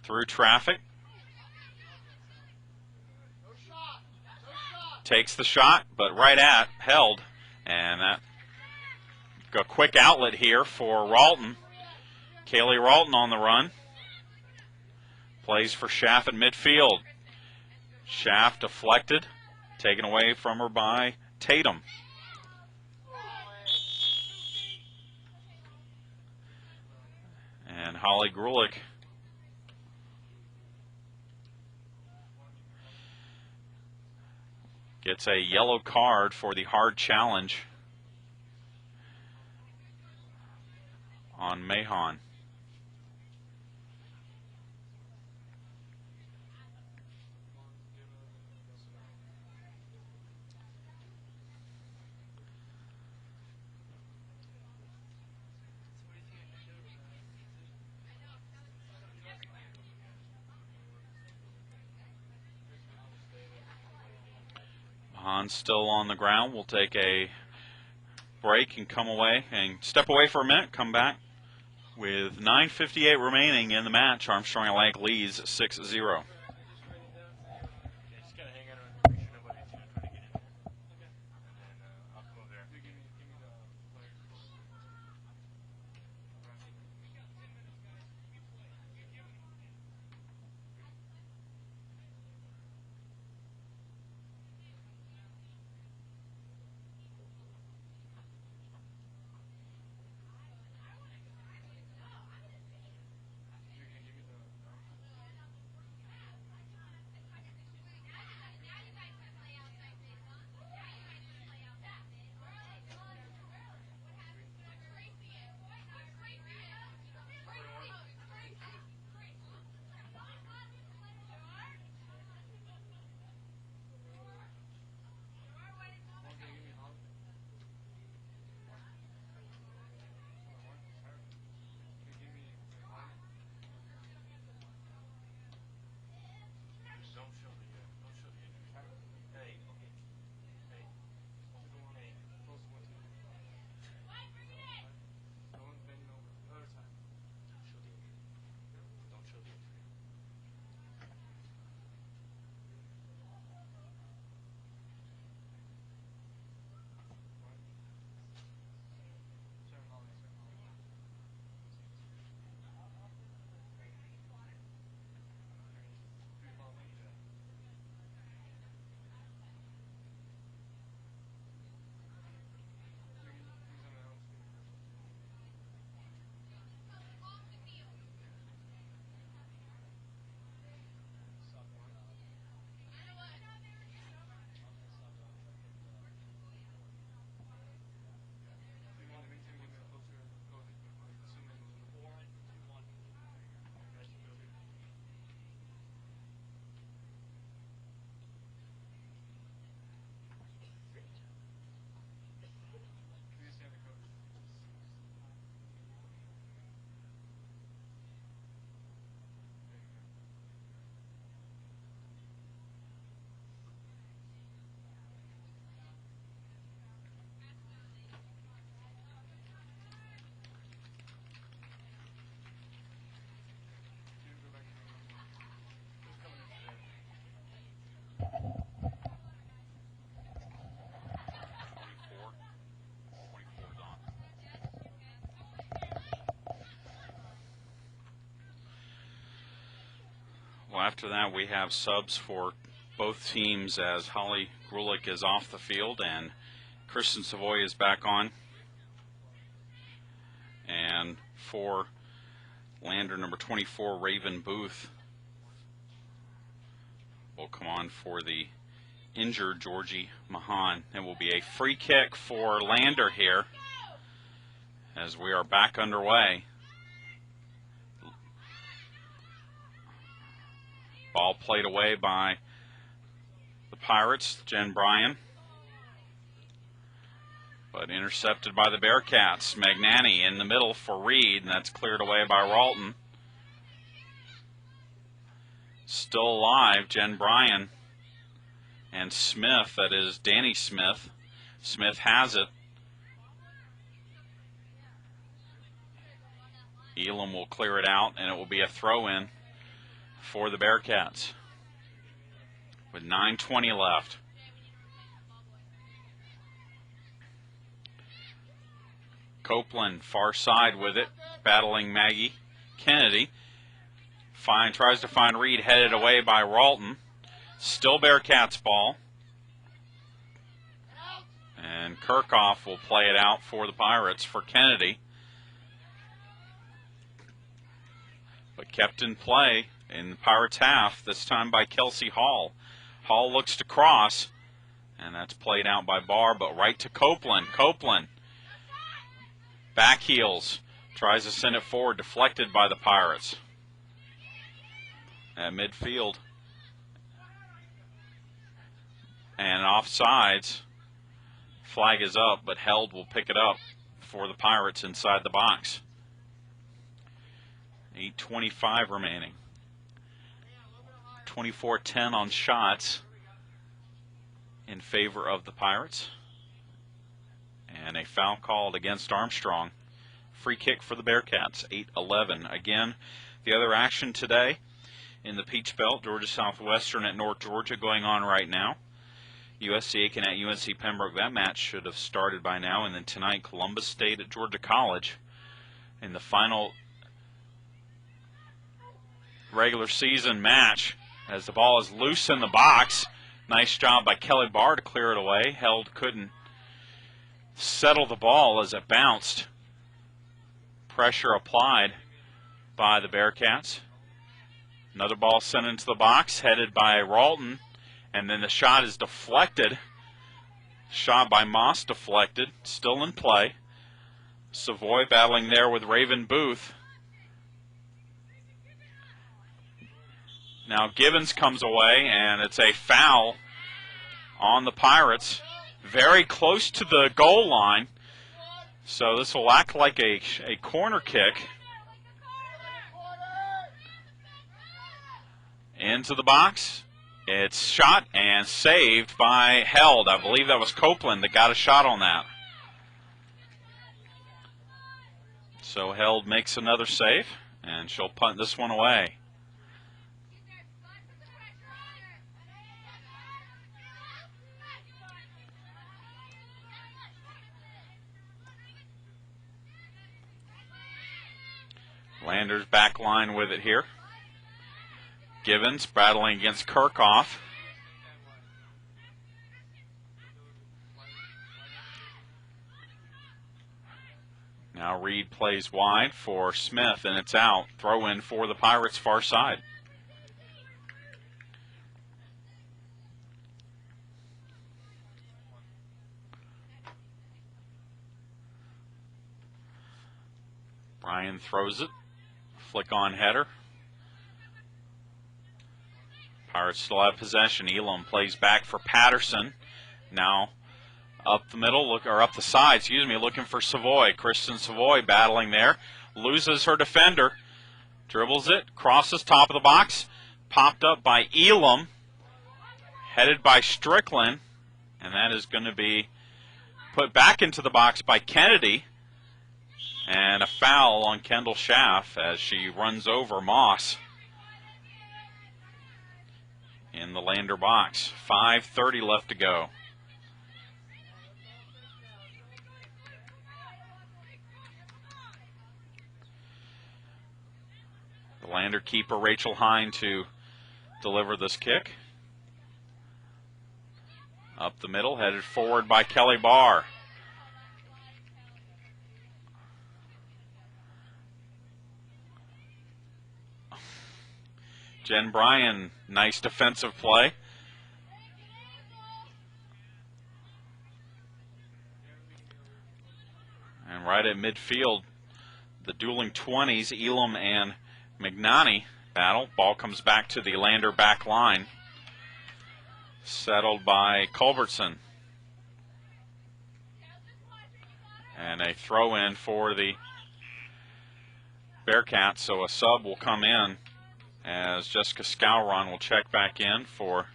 through traffic. Takes the shot, but right at Held. And that a quick outlet here for Ralton. Kaylee Ralton on the run. Plays for Schaff at midfield. Schaff deflected. Taken away from her by Tatum. And Holly Grulich gets a yellow card for the hard challenge on Mahon. Mahan's still on the ground. We'll take a break and come away and step away for a minute, come back. With 9:58 remaining in the match, Armstrong Atlantic leads 6-0. Well, after that, we have subs for both teams as Holly Grulich is off the field and Kristen Savoy is back on. And for Lander, number 24, Raven Booth will come on for the injured Georgie Mahan. It will be a free kick for Lander here as we are back underway. Ball played away by the Pirates, Jen Bryan, but intercepted by the Bearcats. Magnani in the middle for Reed, and that's cleared away by Ralton. Still alive, Jen Bryan and Smith, that is Danny Smith. Smith has it. Elam will clear it out, and it will be a throw-in for the Bearcats with 9:20 left. Copeland far side with it, battling Maggie Kennedy. Tries to find Reed, headed away by Ralton. Still Bearcats ball. And Kirchhoff will play it out for the Pirates for Kennedy. But kept in play in the Pirates half, this time by Kelsey Hall. Hall looks to cross, and that's played out by Barr, but right to Copeland. Copeland back heels, tries to send it forward, deflected by the Pirates. At midfield. And offsides. Flag is up, but Held will pick it up for the Pirates inside the box. 8:25 remaining. 24-10 on shots in favor of the Pirates. And a foul called against Armstrong. Free kick for the Bearcats, 8-11. Again, the other action today in the Peach Belt, Georgia Southwestern at North Georgia going on right now. USC Aiken at UNC Pembroke. That match should have started by now. And then tonight, Columbus State at Georgia College in the final regular season match as the ball is loose in the box. Nice job by Kelly Barr to clear it away. Held couldn't settle the ball as it bounced. Pressure applied by the Bearcats. Another ball sent into the box, headed by Ralton, and then the shot is deflected. Shot by Moss deflected, still in play. Savoy battling there with Raven Booth. Now Gibbons comes away, and it's a foul on the Pirates. Very close to the goal line. So this will act like a corner kick. Into the box. It's shot and saved by Held. I believe that was Copeland that got a shot on that. So Held makes another save, and she'll punt this one away. Landers back line with it here. Givens battling against Kirkhoff. Now Reed plays wide for Smith, and it's out. Throw in for the Pirates far side. Bryan throws it. Flick on header. Pirates still have possession. Elam plays back for Patterson. Now up the middle, up the side, excuse me, looking for Savoy. Kristen Savoy battling there. Loses her defender. Dribbles it. Crosses top of the box. Popped up by Elam. Headed by Strickland. And that is going to be put back into the box by Kennedy. And a foul on Kendall Schaff as she runs over Moss in the Lander box. 5:30 left to go. The Lander keeper, Rachel Hine, to deliver this kick. Up the middle, headed forward by Kelly Barr. Jen Bryan, nice defensive play. And right at midfield, the dueling 20s, Elam and McNanny battle. Ball comes back to the Lander back line. Settled by Culbertson. And a throw in for the Bearcats, so a sub will come in as Jessica Scowron will check back in for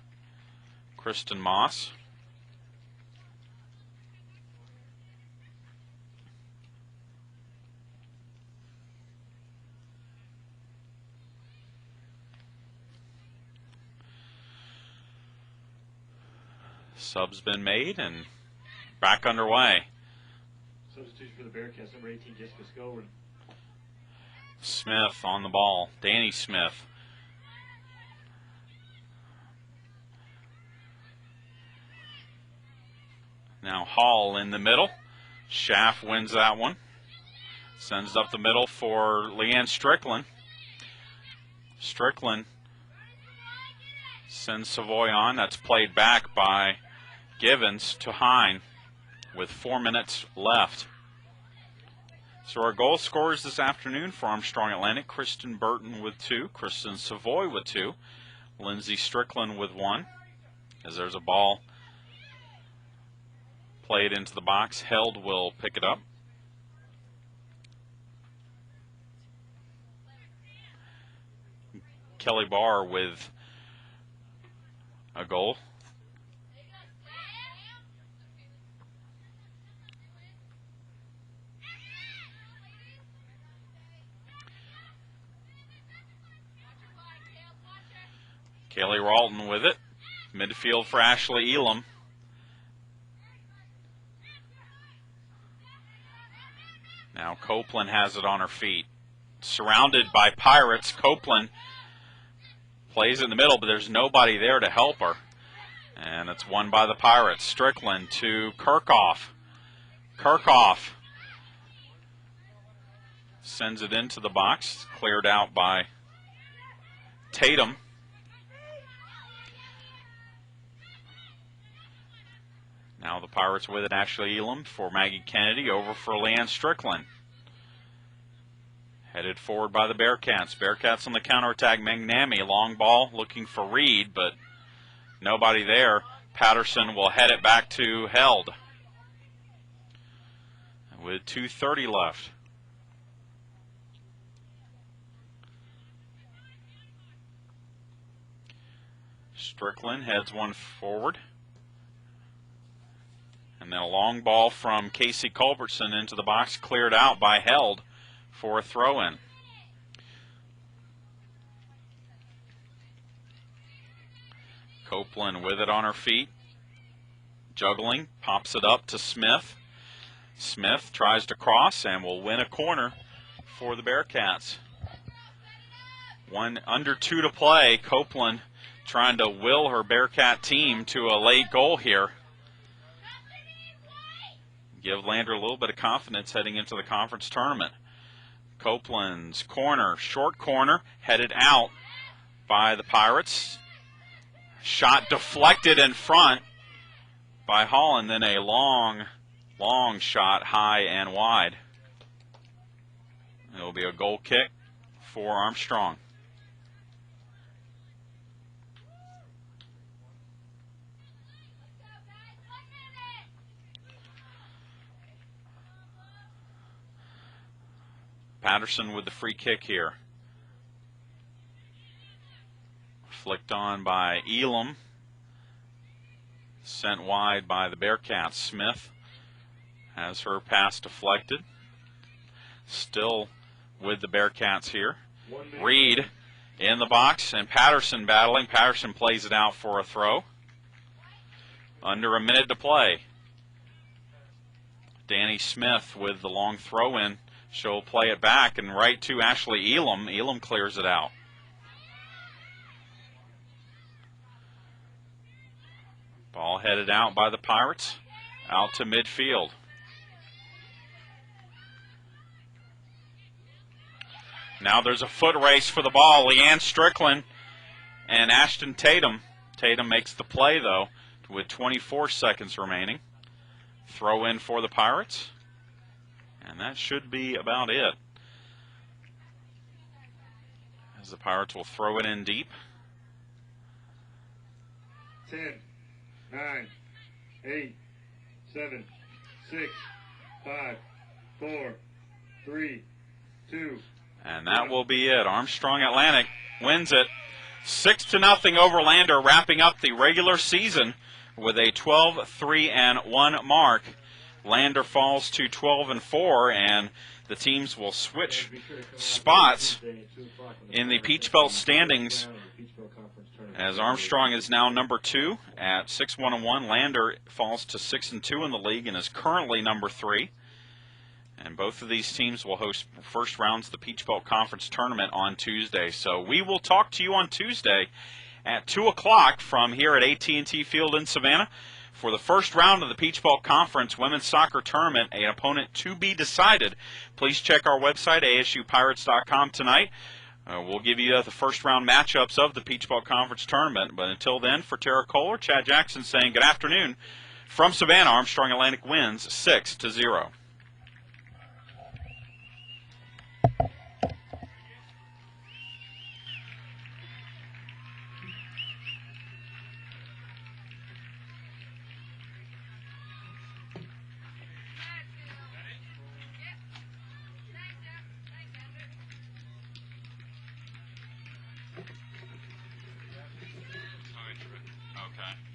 Kristen Moss. Sub's been made and back underway. Substitution for the Bearcats, number 18, Jessica Scowron. Smith on the ball. Danny Smith. Now Hall in the middle. Schaff wins that one. Sends up the middle for Leanne Strickland. Strickland sends Savoy on. That's played back by Givens to Hine with 4 minutes left. So our goal scorers this afternoon for Armstrong Atlantic: Kristen Burton with 2, Kristen Savoy with 2, Lindsay Strickland with 1. As there's a ball played into the box, Held will pick it up. Kelly Barr with a goal. Kaylee Ralton with it. Midfield for Ashley Elam. Now Copeland has it on her feet. Surrounded by Pirates, Copeland plays in the middle, but there's nobody there to help her. And it's won by the Pirates. Strickland to Kirkhoff. Kirkhoff sends it into the box. Cleared out by Tatum. Now the Pirates with it. Ashley Elam for Maggie Kennedy. Over for Leanne Strickland. Headed forward by the Bearcats. Bearcats on the counterattack. McNamee, long ball, looking for Reed, but nobody there. Patterson will head it back to Held with 2:30 left. Strickland heads one forward. And then a long ball from Casey Culbertson into the box, cleared out by Held for a throw-in. Copeland with it on her feet. Juggling, pops it up to Smith. Smith tries to cross and will win a corner for the Bearcats. Under 2 to play. Copeland trying to will her Bearcat team to a late goal here. Give Lander a little bit of confidence heading into the conference tournament. Copeland's corner, short corner, headed out by the Pirates. Shot deflected in front by Holland, then a long shot high and wide. It will be a goal kick for Armstrong. Patterson with the free kick here. Flicked on by Elam. Sent wide by the Bearcats. Smith has her pass deflected. Still with the Bearcats here. Reed in the box and Patterson battling. Patterson plays it out for a throw. Under a minute to play. Danny Smith with the long throw in. She'll play it back and right to Ashley Elam. Elam clears it out. Ball headed out by the Pirates. Out to midfield. Now there's a foot race for the ball. Leanne Strickland and Ashton Tatum. Tatum makes the play, though, with 24 seconds remaining. Throw in for the Pirates. And that should be about it. As the Pirates will throw it in deep. 10, 9, 8, 7, 6, 5, 4, 3, 2. And that will be it. Armstrong Atlantic wins it 6-0 over Lander, wrapping up the regular season with a 12-3-1 mark. Lander falls to 12-4, and the teams will switch spots in the Peach Belt standings, as Armstrong is now number 2 at 6-1-1. Lander falls to 6-2 in the league and is currently number 3. And both of these teams will host first rounds of the Peach Belt Conference Tournament on Tuesday. So we will talk to you on Tuesday at 2 o'clock from here at AT&T Field in Savannah for the first round of the Peach Belt Conference Women's Soccer Tournament, an opponent to be decided. Please check our website, asupirates.com, tonight. We'll give you the first round matchups of the Peach Belt Conference Tournament. But until then, for Tara Kohler, Chad Jackson saying good afternoon from Savannah. Armstrong Atlantic wins 6-0. Okay.